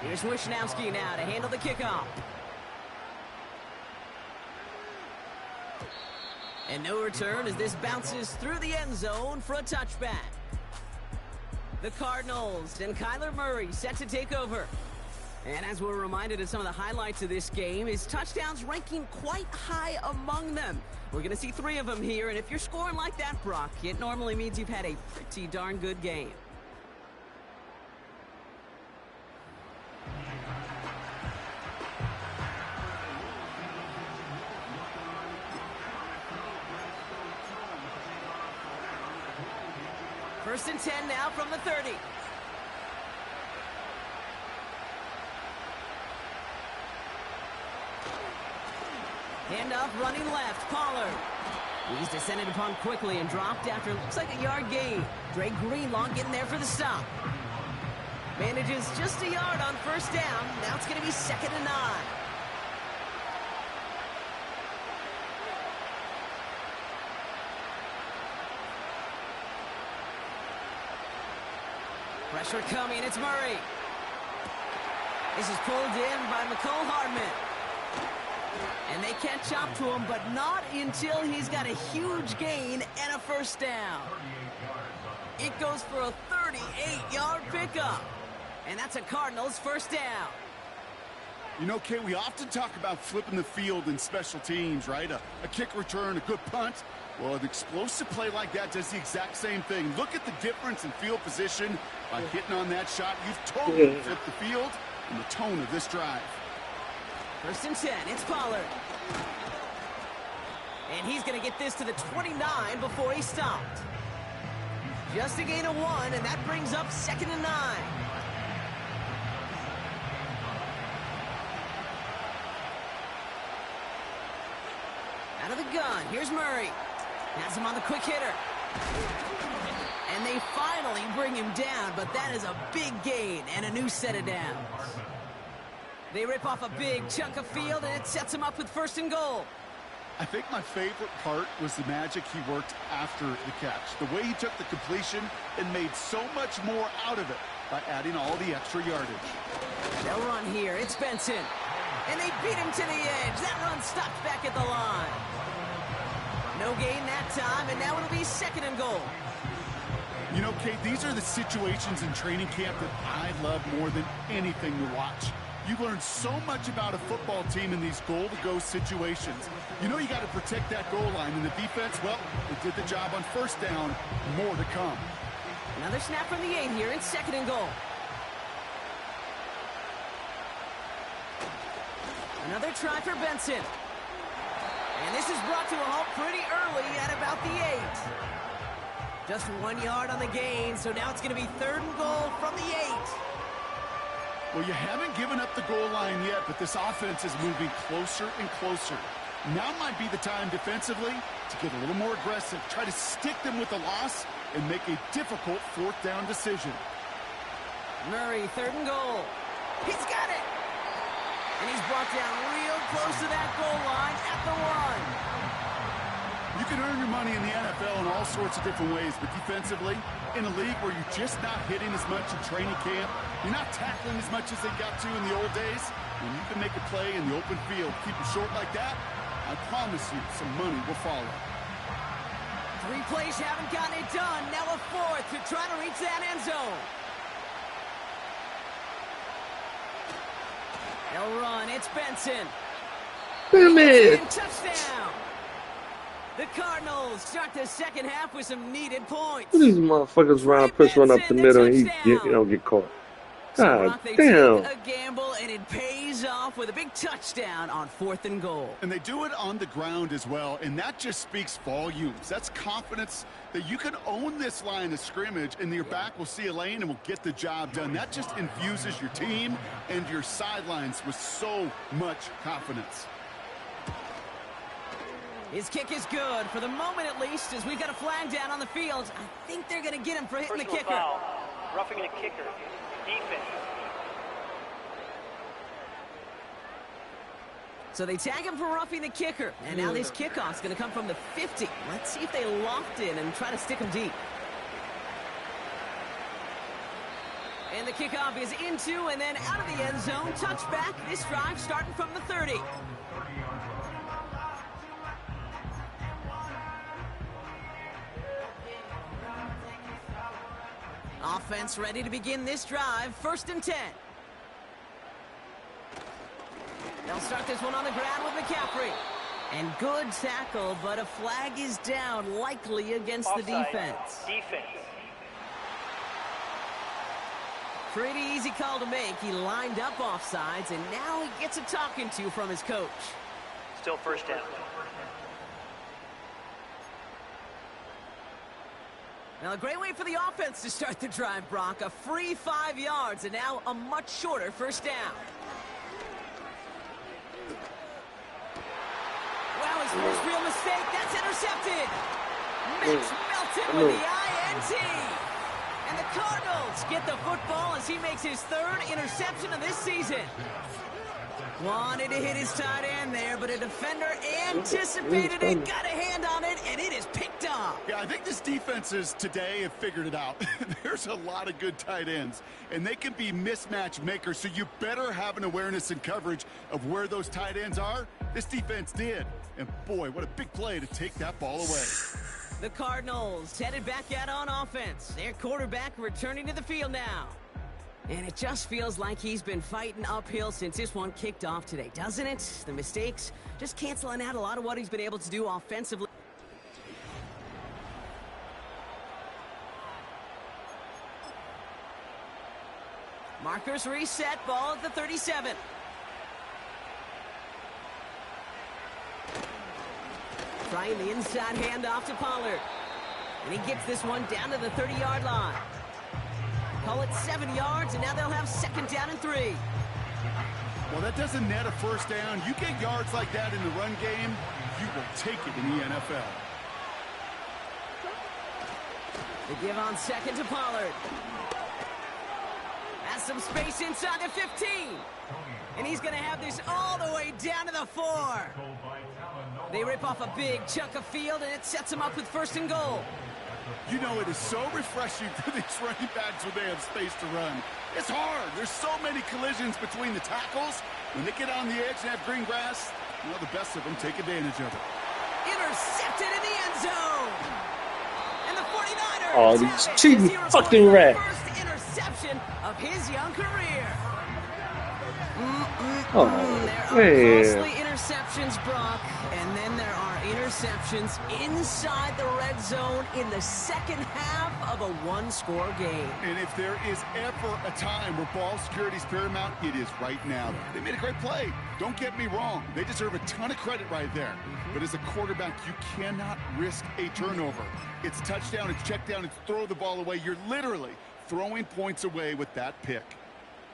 Here's Wishnowski now to handle the kickoff. And no return as this bounces through the end zone for a touchback. The Cardinals and Kyler Murray set to take over. And as we're reminded of some of the highlights of this game, his touchdowns ranking quite high among them. We're going to see 3 of them here, and if you're scoring like that, Brock, it normally means you've had a pretty darn good game. First and 10 now from the 30. Handoff running left, Pollard. He's descended upon quickly and dropped after looks like a yard gain. Dre Greenlaw getting there for the stop. Manages just a yard on 1st down. Now it's going to be 2nd and 9. Pressure coming, it's Murray. This is pulled in by Mecole Hardman. And they catch up to him, but not until he's got a huge gain and a 1st down. It goes for a 3rd 38-yard pickup. And that's a Cardinals first down. You know, Kay, we often talk about flipping the field in special teams, right? A kick return, a good punt. Well, an explosive play like that does the exact same thing. Look at the difference in field position by hitting on that shot. You've totally flipped the field and the tone of this drive. First and 10, it's Pollard. And he's going to get this to the 29 before he stopped. Just a gain of 1, and that brings up 2nd and 9. Out of the gun, here's Murray. Has him on the quick hitter. And they finally bring him down, but that is a big gain and a new set of downs. They rip off a big chunk of field, and it sets him up with 1st and goal. I think my favorite part was the magic he worked after the catch. The way he took the completion and made so much more out of it by adding all the extra yardage. They'll run here. It's Benson. And they beat him to the edge. That run stopped back at the line. No gain that time, and now it'll be 2nd and goal. You know, Kate, these are the situations in training camp that I love more than anything to watch. You learn so much about a football team in these goal-to-go situations. You know you got to protect that goal line, and the defense, well, they did the job on 1st down. More to come. Another snap from the 8 here. It's 2nd and goal. Another try for Benson. And this is brought to a halt pretty early at about the 8. Just 1 yard on the gain, so now it's going to be 3rd and goal from the 8. Well, you haven't given up the goal line yet, but this offense is moving closer and closer. Now might be the time defensively to get a little more aggressive, try to stick them with the loss, and make a difficult 4th down decision. Murray, 3rd and goal. He's got it! And he's brought down real close to that goal line at the 1. You can earn your money in the NFL in all sorts of different ways, but defensively, in a league where you're just not hitting as much in training camp, you're not tackling as much as they got to in the old days, when you can make a play in the open field, keep it short like that, I promise you some money will follow. 3 plays haven't gotten it done. Now a 4th to try to reach that end zone. They'll run. It's Benson. Damn it! Touchdown. The Cardinals start the 2nd half with some needed points. These motherfuckers run up the middle and he don't get caught. God damn. A gamble, and it pays off with a big touchdown on 4th and goal. And they do it on the ground as well, and that just speaks volumes. That's confidence that you can own this line of scrimmage, and your back will see a lane and will get the job done. That just infuses your team and your sidelines with so much confidence. His kick is good, for the moment at least, as we've got a flag down on the field. I think they're going to get him for hitting Personal the kicker. Foul. Roughing a kicker. Defense. So they tag him for roughing the kicker. And now this kickoff's going to come from the 50. Let's see if they loft in and try to stick him deep. And the kickoff is into and then out of the end zone. Touchback. This drive starting from the 30. Offense ready to begin this drive. 1st and 10. They'll start this one on the ground with McCaffrey. And good tackle, but a flag is down, likely against Offside. the defense. Defense. Pretty easy call to make. He lined up offsides, and now he gets a talking to from his coach. Still 1st down. Now, a great way for the offense to start the drive, Brock. A free 5 yards, and now a much shorter 1st down. Wow, his first real mistake. That's intercepted. Max Melton with the INT. And the Cardinals get the football as he makes his 3rd interception of this season. Wanted to hit his tight end there, but a defender anticipated it, got a hand on it, and it is picked up. Yeah, I think this defenses today have figured it out. There's a lot of good tight ends, and they can be mismatch makers, so you better have an awareness and coverage of where those tight ends are. This defense did, and boy, what a big play to take that ball away. The Cardinals headed back out on offense. Their quarterback returning to the field now. And it just feels like he's been fighting uphill since this one kicked off today, doesn't it? The mistakes just canceling out a lot of what he's been able to do offensively. Markers reset, ball at the 37. Trying the inside handoff to Pollard. And he gets this one down to the 30-yard line. Call it 7 yards, and now they'll have 2nd down and 3. Well, that doesn't net a first down. You get yards like that in the run game, you will take it in the NFL. They give on 2nd to Pollard. Has some space inside the 15. And he's going to have this all the way down to the 4. They rip off a big chunk of field, and it sets them up with 1st and goal. You know, it is so refreshing for these running backs when they have space to run. It's hard. There's so many collisions between the tackles. When they get on the edge and have green grass, you know, the best of them take advantage of it. Intercepted in the end zone. And the 49ers Oh, these cheating fucking rats. First interception of his young career. Oh, There are man. costly interceptions, Brock, and then there are interceptions inside the red zone in the second half of a one-score game. And if there is ever a time where ball security is paramount, it is right now. They made a great play. Don't get me wrong. They deserve a ton of credit right there. But as a quarterback, you cannot risk a turnover. It's touchdown, it's check down, it's throw the ball away. You're literally throwing points away with that pick.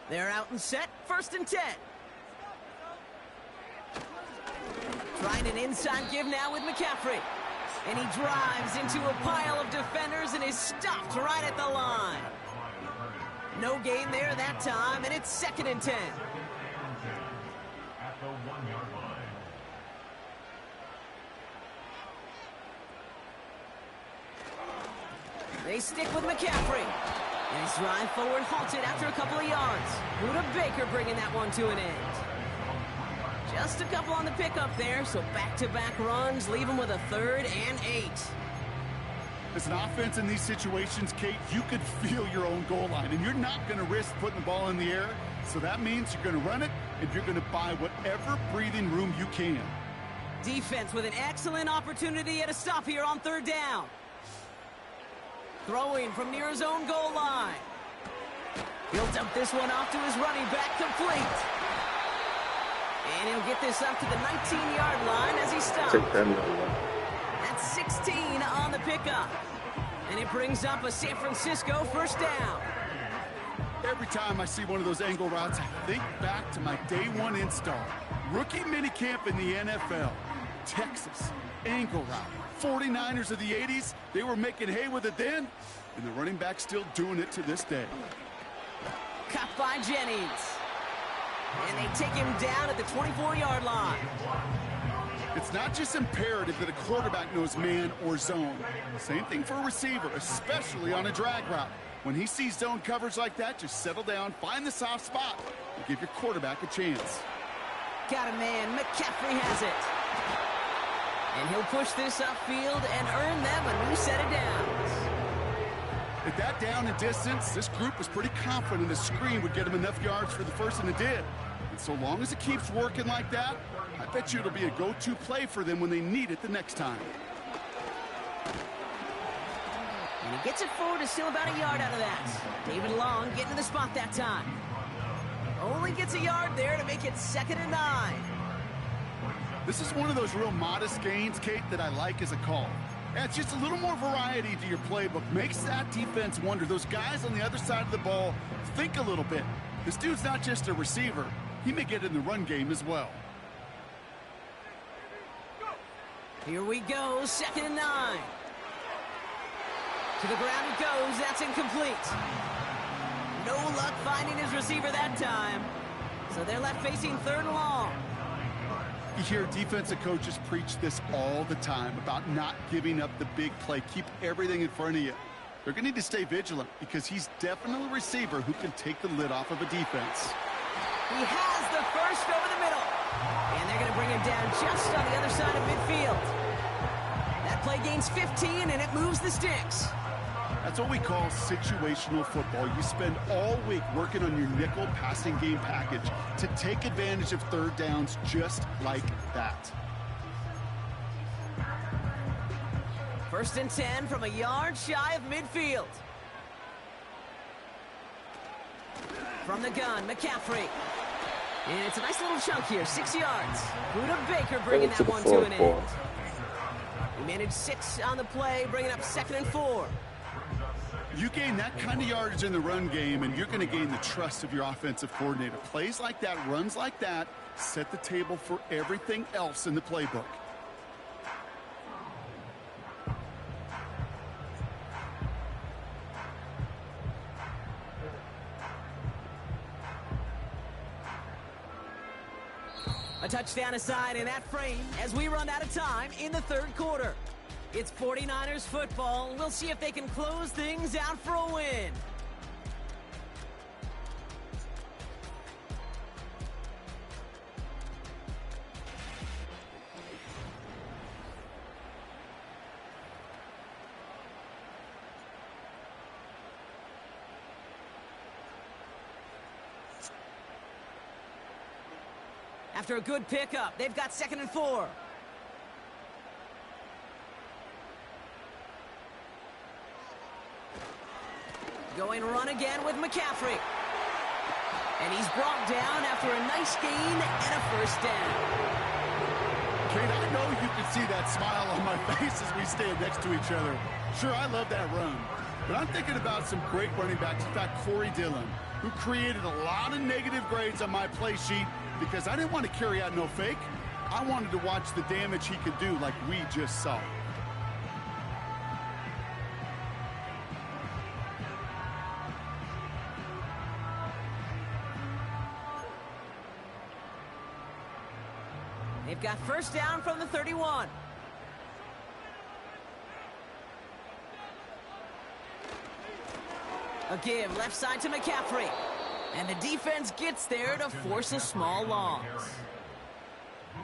They're out and set, 1st and 10. Trying an inside give now with McCaffrey. And he drives into a pile of defenders and is stopped right at the line. No gain there that time, and it's 2nd and 10. They stick with McCaffrey. And his drive forward halted after a couple of yards. Buda Baker bringing that one to an end. Just a couple on the pickup there, so back-to-back runs leave him with a 3rd and 8. As an offense in these situations, Kate, you could feel your own goal line, and you're not going to risk putting the ball in the air. So that means you're going to run it, and you're going to buy whatever breathing room you can. Defense with an excellent opportunity at a stop here on 3rd down. Throwing from near his own goal line. He'll dump this one off to his running back, complete. And he'll get this up to the 19-yard line as he stops. Take that number. That's 16 on the pickup. And it brings up a San Francisco 1st down. Every time I see one of those angle routes, I think back to my day 1 install. Rookie minicamp in the NFL. Texas, angle route. 49ers of the 80s, they were making hay with it then, and the running back's still doing it to this day. Caught by Jennings. And they take him down at the 24-yard line. It's not just imperative that a quarterback knows man or zone. Same thing for a receiver, especially on a drag route. When he sees zone coverage like that, just settle down, find the soft spot, and give your quarterback a chance. Got a man. McCaffrey has it. And he'll push this upfield and earn them a new set of downs. At that down and distance, this group was pretty confident a screen would get him enough yards for the first, and it did. And so long as it keeps working like that, I bet you it'll be a go-to play for them when they need it the next time. And he gets it forward to still about a yard out of that. David Long getting to the spot that time. Only gets a yard there to make it 2nd and 9. This is one of those real modest gains, Kate, that I like as a call. And it's just a little more variety to your playbook. Makes that defense wonder. Those guys on the other side of the ball think a little bit. This dude's not just a receiver. He may get in the run game as well. Here we go, 2nd and 9. To the ground it goes, that's incomplete. No luck finding his receiver that time. So they're left facing 3rd and long. You hear defensive coaches preach this all the time about not giving up the big play. Keep everything in front of you. They're going to need to stay vigilant because he's definitely a receiver who can take the lid off of a defense. He has the first over the middle. And they're going to bring him down just on the other side of midfield. That play gains 15, and it moves the sticks. That's what we call situational football. You spend all week working on your nickel passing game package to take advantage of third downs just like that. 1st and 10 from a yard shy of midfield. From the gun, McCaffrey. And it's a nice little chunk here, 6 yards. Buda Baker bringing that one to an end. He managed 6 on the play, bringing up 2nd and 4. You gain that kind of yardage in the run game, and you're going to gain the trust of your offensive coordinator. Plays like that, runs like that, set the table for everything else in the playbook. A touchdown aside in that frame as we run out of time in the 3rd quarter. It's 49ers football. We'll see if they can close things out for a win. After a good pickup, they've got 2nd and 4. Going run again with McCaffrey. And he's brought down after a nice gain and a 1st down. Kate, I know you can see that smile on my face as we stand next to each other. Sure, I love that run. But I'm thinking about some great running backs. In fact, Corey Dillon, who created a lot of negative grades on my play sheet because I didn't want to carry out no fake. I wanted to watch the damage he could do like we just saw. They've got 1st down from the 31. A give left side to McCaffrey. And the defense gets there to force a small loss.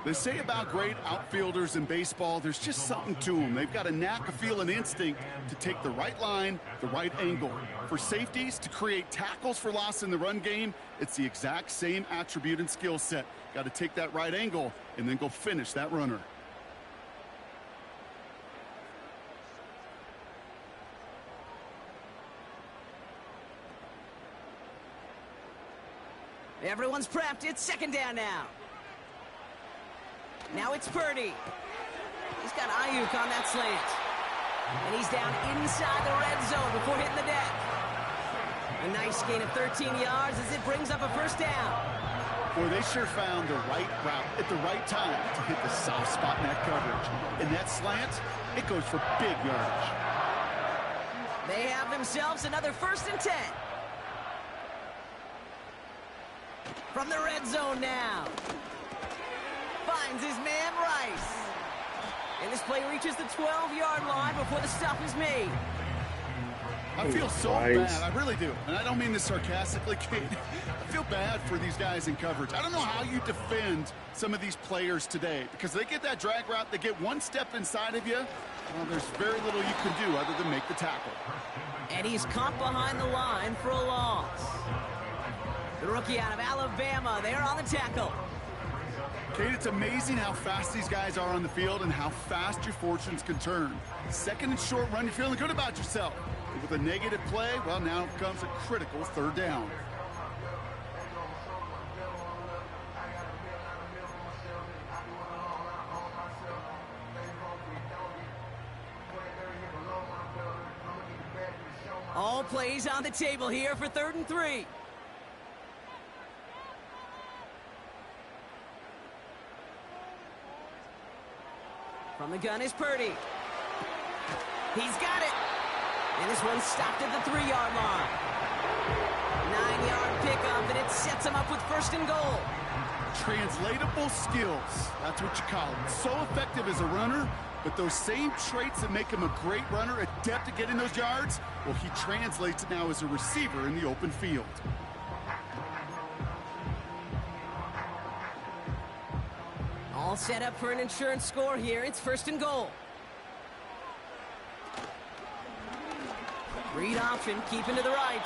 They say about great outfielders in baseball, there's just something to them. They've got a knack, a feel, and instinct to take the right line, the right angle. For safeties, to create tackles for loss in the run game, it's the exact same attribute and skill set. Got to take that right angle and then go finish that runner. Everyone's prepped. It's 2nd down now. Now it's Purdy. He's got Ayuk on that slant. And he's down inside the red zone before hitting the deck. A nice gain of 13 yards as it brings up a 1st down. Boy, they sure found the right route at the right time to hit the soft spot in that coverage. And that slant, it goes for big yardage. They have themselves another 1st and 10. From the red zone now. Finds his man Rice. And this play reaches the 12-yard line before the stop is made. I feel so bad. I really do. And I don't mean this sarcastically, Kate. I feel bad for these guys in coverage. I don't know how you defend some of these players today because they get that drag route, they get one step inside of you. Well, there's very little you can do other than make the tackle. And he's caught behind the line for a loss. The rookie out of Alabama, they're on the tackle. Kate, it's amazing how fast these guys are on the field and how fast your fortunes can turn. 2nd and short run, you're feeling good about yourself. But with a negative play, well, now comes a critical 3rd down. All plays on the table here for 3rd and 3. From the gun is Purdy. He's got it. And this one stopped at the 3-yard line. 9-yard pickup, and it sets him up with 1st and goal. Translatable skills. That's what you call it. So effective as a runner, but those same traits that make him a great runner, adept at getting those yards, well, he translates it now as a receiver in the open field. All set up for an insurance score here. It's 1st and goal. Read option, keeping to the right.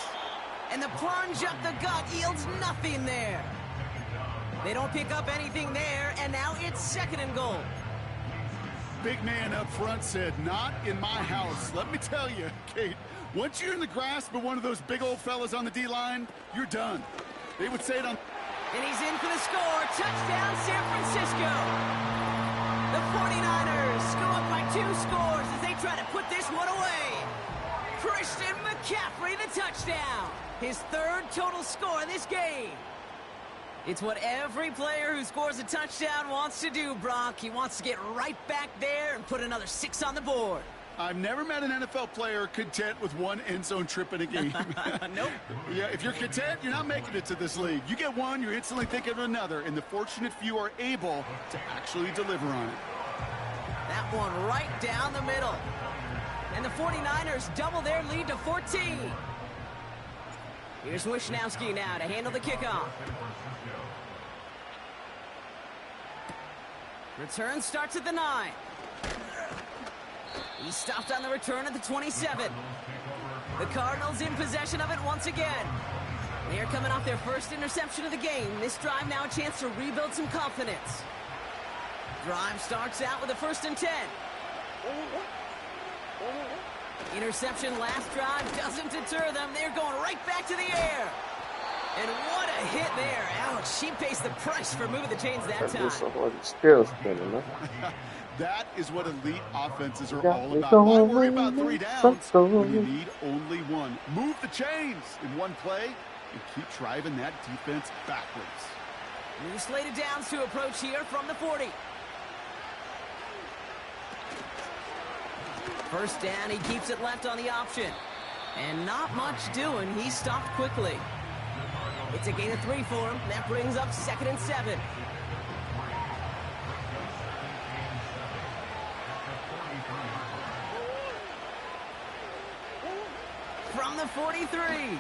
And the plunge up the gut yields nothing there. They don't pick up anything there, and now it's 2nd and goal. Big man up front said, not in my house. Let me tell you, Kate, once you're in the grasp of one of those big old fellas on the D-line, you're done. They would say it on... And he's in for the score. Touchdown, San Francisco. The 49ers go up by 2 scores as they try to put this one away. Christian McCaffrey, the touchdown. His 3rd total score in this game. It's what every player who scores a touchdown wants to do, Brock. He wants to get right back there and put another 6 on the board. I've never met an NFL player content with 1 end zone trip in a game. Nope. Yeah, if you're content, you're not making it to this league. You get 1, you're instantly thinking of another, and the fortunate few are able to actually deliver on it. That one right down the middle. And the 49ers double their lead to 14. Here's Wishnowski now to handle the kickoff. Return starts at the 9. He stopped on the return at the 27. The Cardinals in possession of it once again. They are coming off their first interception of the game. This drive now a chance to rebuild some confidence. Drive starts out with a 1st and 10. Interception last drive doesn't deter them. They're going right back to the air. And what a hit there. Ouch, she pays the price for moving the chains that time. Still spinning, huh? That is what elite offenses are all about. Why worry about 3 downs when you need only 1? Move the chains in 1 play and keep driving that defense backwards. New slated downs to approach here from the 40. 1st down, he keeps it left on the option. And not much doing. He stopped quickly. It's a gain of 3 for him. That brings up 2nd and 7. From the 43.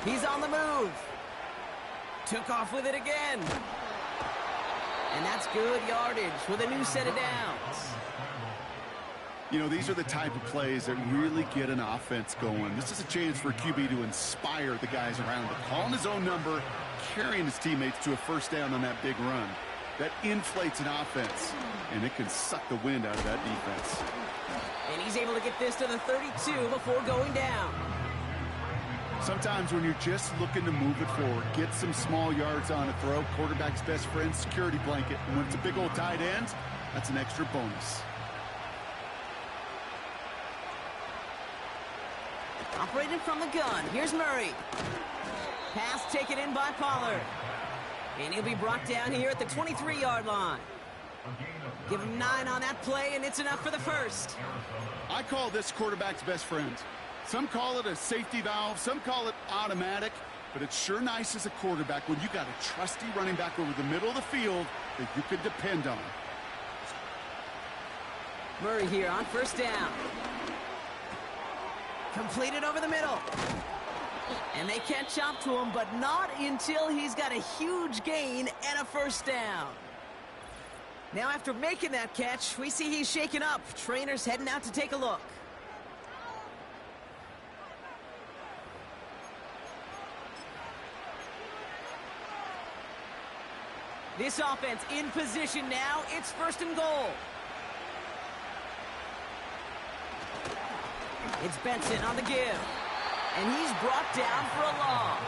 He's on the move. Took off with it again. And that's good yardage with a new set of downs. You know, these are the type of plays that really get an offense going. This is a chance for QB to inspire the guys around him. Calling his own number, carrying his teammates to a 1st down on that big run. That inflates an offense, and it can suck the wind out of that defense. And he's able to get this to the 32 before going down. Sometimes when you're just looking to move it forward, get some small yards on a throw, quarterback's best friend, security blanket. And when it's a big old tight end, that's an extra bonus. Operating from the gun. Here's Murray. Pass taken in by Pollard. And he'll be brought down here at the 23-yard line. Give him 9 on that play, and it's enough for the 1st. I call this quarterback's best friend. Some call it a safety valve, some call it automatic, but it's sure nice as a quarterback when you got a trusty running back over the middle of the field that you can depend on. Murray here on 1st down. Completed over the middle. And they catch up to him, but not until he's got a huge gain and a 1st down. Now after making that catch, we see he's shaken up. Trainer's heading out to take a look. This offense in position now. It's 1st and goal. It's Benson on the give. And he's brought down for a loss.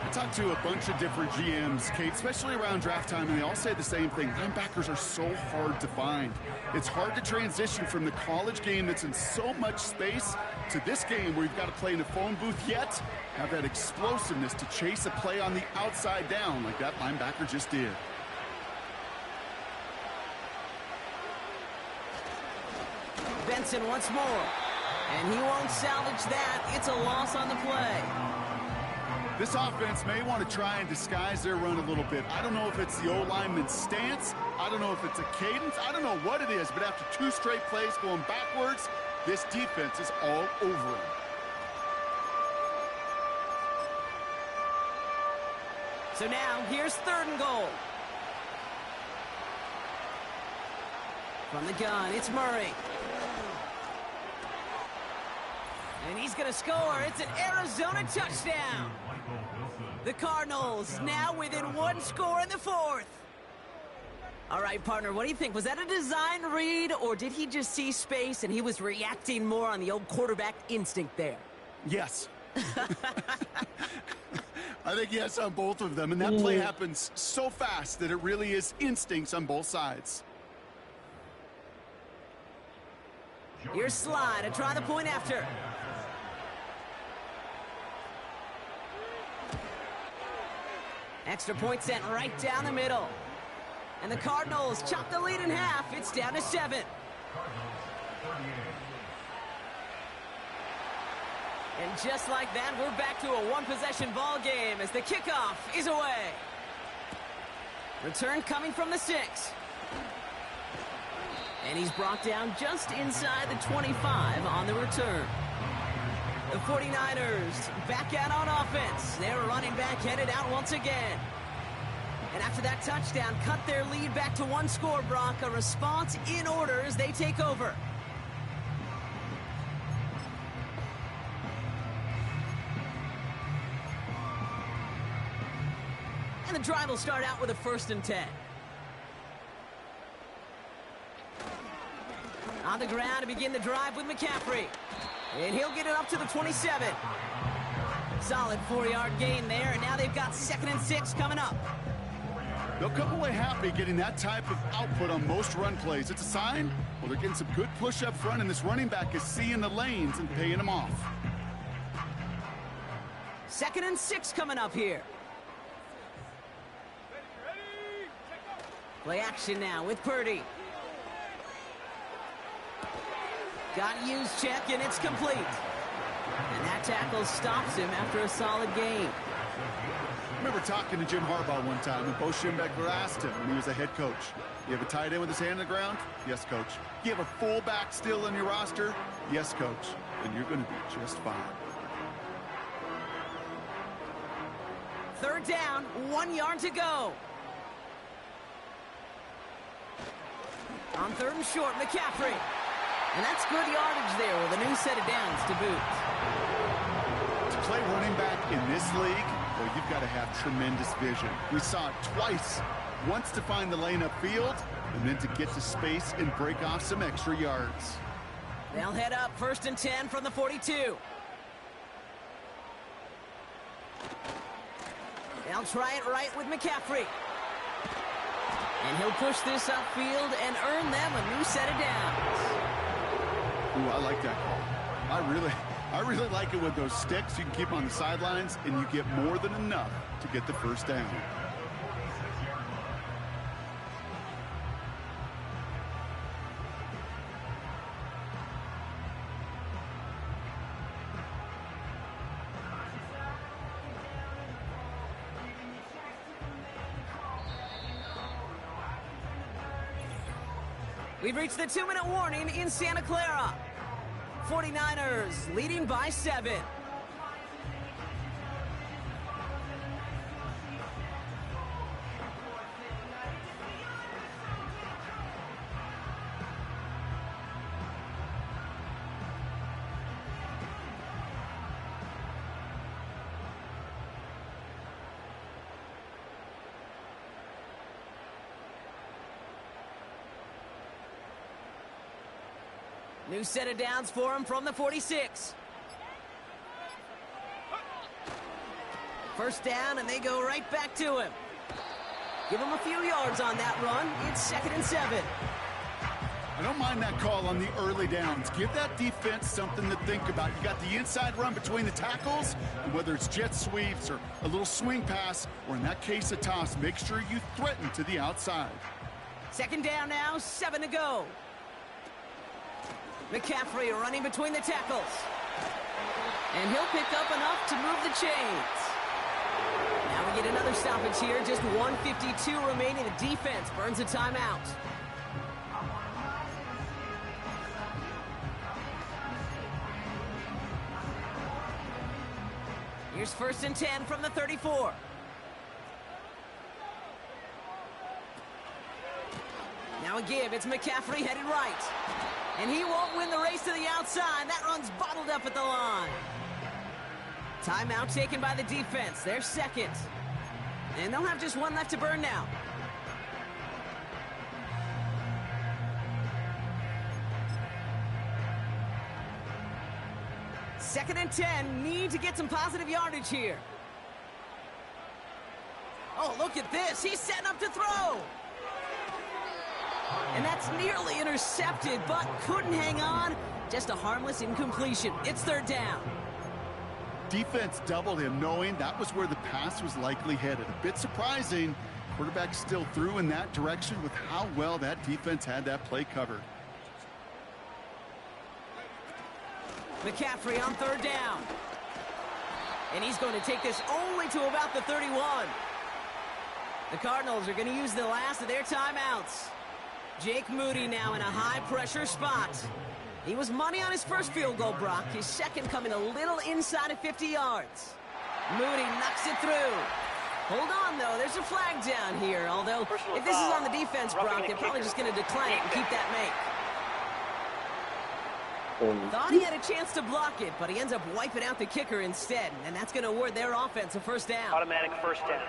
I talked to a bunch of different GMs, Kate, especially around draft time, and they all say the same thing. Linebackers are so hard to find. It's hard to transition from the college game that's in so much space to this game where you've got to play in a phone booth, yet have that explosiveness to chase a play on the outside down like that linebacker just did. Benson once more. And he won't salvage that. It's a loss on the play. This offense may want to try and disguise their run a little bit. I don't know if it's the O-lineman's stance. I don't know if it's a cadence. I don't know what it is, but after 2 straight plays going backwards, this defense is all over him. So now, here's 3rd and goal. From the gun, it's Murray. And he's going to score. It's an Arizona touchdown. The Cardinals now within one score in the fourth. All right, partner, what do you think? Was that a design read, or did he just see space and he was reacting more on the old quarterback instinct there? Yes. I think yes on both of them, and that play happens so fast that it really is instincts on both sides. Here's Sly to try the point after. Extra point sent right down the middle. And the Cardinals chop the lead in half. It's down to 7. And just like that, we're back to a one-possession ball game as the kickoff is away. Return coming from the 6. And he's brought down just inside the 25 on the return. The 49ers back out on offense. Their running back headed out once again. And after that touchdown, cut their lead back to one score, Brock. A response in order as they take over. And the drive will start out with a 1st and 10. On the ground to begin the drive with McCaffrey. And he'll get it up to the 27. Solid 4-yard gain there, and now they've got 2nd and 6 coming up. They'll come away happy getting that type of output on most run plays. It's a sign, well, they're getting some good push up front, and this running back is seeing the lanes and paying them off. 2nd and 6 coming up here. Play action now with Purdy. Got used check, and it's complete. And that tackle stops him after a solid gain. I remember talking to Jim Harbaugh one time, and Bo Schembechler asked him when he was a head coach, you have a tight end with his hand on the ground? Yes, coach. You have a fullback still in your roster? Yes, coach. Then you're going to be just fine. 3rd down, 1 yard to go. On 3rd and short, McCaffrey. And that's good yardage there with a new set of downs to boot. To play running back in this league, well, you've got to have tremendous vision. We saw it twice. Once to find the lane upfield, and then to get to space and break off some extra yards. They'll head up 1st and 10 from the 42. They'll try it right with McCaffrey. And he'll push this upfield and earn them a new set of downs. Ooh, I like that call. I really like it with those sticks. You can keep them on the sidelines, and you get more than enough to get the 1st down. We've reached the 2-minute warning in Santa Clara. 49ers leading by 7. New set of downs for him from the 46. 1st down, and they go right back to him. Give him a few yards on that run. It's 2nd and 7. I don't mind that call on the early downs. Give that defense something to think about. You got the inside run between the tackles, and whether it's jet sweeps or a little swing pass, or in that case a toss, make sure you threaten to the outside. 2nd down now, 7 to go. McCaffrey running between the tackles. And he'll pick up enough to move the chains. Now we get another stoppage here. Just 1:52 remaining. The defense burns a timeout. Here's 1st and 10 from the 34. Now a give. It's McCaffrey headed right. And he won't win the race to the outside. That run's bottled up at the line. Timeout taken by the defense. They're second. And they'll have just one left to burn now. Second and 10. Need to get some positive yardage here. Oh, look at this. He's setting up to throw. And that's nearly intercepted, but couldn't hang on. Just a harmless incompletion. It's third down. Defense doubled him, knowing that was where the pass was likely headed. A bit surprising. Quarterback still threw in that direction with how well that defense had that play covered. McCaffrey on third down. And he's going to take this only to about the 31. The Cardinals are going to use the last of their timeouts. Jake Moody now in a high-pressure spot. He was money on his first field goal, Brock. His second coming a little inside of 50 yards. Moody knocks it through. Hold on, though. There's a flag down here. Although, if this is on the defense, Brock, they're probably just going to decline it and keep that make. Thought he had a chance to block it, but he ends up wiping out the kicker instead. And that's going to award their offense a first down. Automatic first down.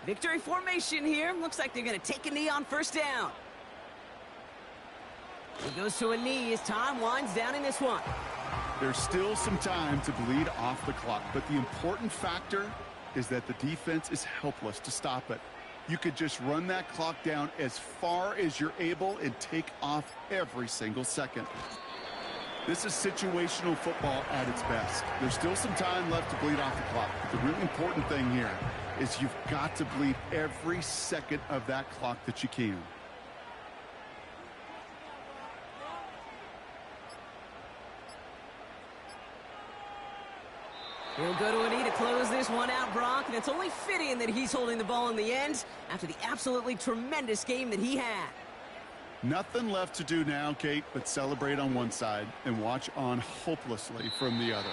Victory formation here. Looks like they're going to take a knee on first down. He goes to a knee as time winds down in this one. There's still some time to bleed off the clock, but the important factor is that the defense is helpless to stop it. You could just run that clock down as far as you're able and take off every single second. This is situational football at its best. There's still some time left to bleed off the clock, but the really important thing here is you've got to bleed every second of that clock that you can. He'll go to a knee to close this one out, Brock, and it's only fitting that he's holding the ball in the end after the absolutely tremendous game that he had. Nothing left to do now, Kate, but celebrate on one side and watch on hopelessly from the other.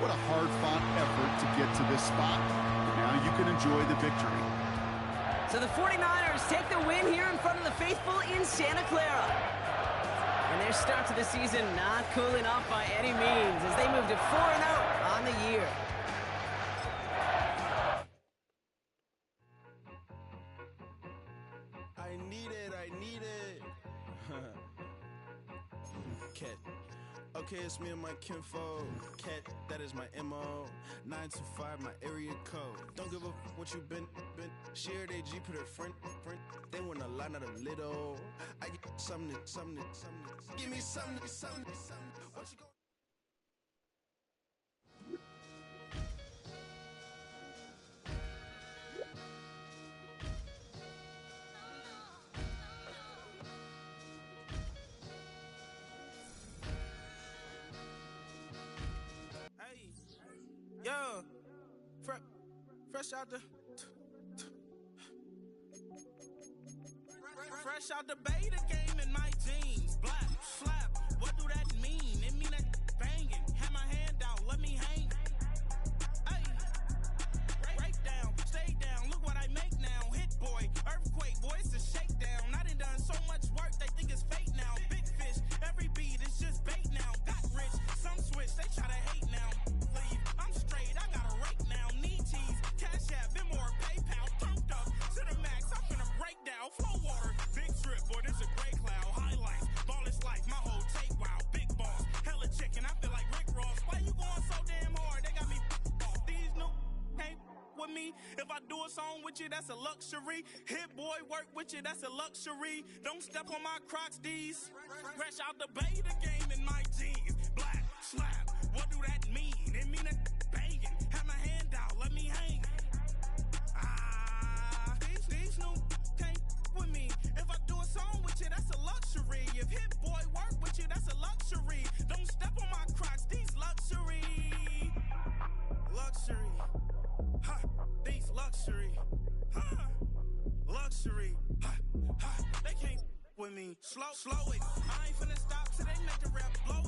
What a hard-fought effort to get to this spot. Now you can enjoy the victory. So the 49ers take the win here in front of the faithful in Santa Clara. And their start to the season not cooling off by any means as they move to 4-0 on the year. I need it. Cat. Okay, it's me and my kinfolk. Cat, that is my MO. 925, my area code. Don't give a what you been. Shared AG, put her friend. They want a lot, not a little. I get something. Give me something. What you go? Yo, fresh out the beta game in my jeans. Black, slap, what do that mean? It mean that banging. Have my hand out, let me hang. Hey, break down, stay down, look what I make now. Hit boy, earthquake, boy, it's a shakedown. I done so much work, they think it's fake now. Big fish, every beat is just bait now. Got rich, some switch, they try to hate now. Leave, I'm straight, I got a rake now. Need cheese, cash app, Venmo or PayPal. Pumped up to the max, I'm finna break down. Flow water, big trip, boy, this a gray cloud. Highlights, ball is life, my whole take wild. Big balls, hella chicken, I feel like Rick Ross. Why you going so damn hard? They got me off. These new can't with me. If I do a song with you, that's a luxury. Hit boy, work with you, that's a luxury. Don't step on my Crocs, these. Fresh out the beta game in my jeans. Black, slap, what do that mean? It mean that banging. Have my hand out, let me hang. These new can't with me. If I do a song with you, that's a luxury. If hit boy work with you, that's a luxury. Don't step on my Crocs, these luxury. Luxury. Ha, these luxury. Ha, luxury. Ha, they can't with me. Slow it. I ain't finna stop till they make the rap blow it.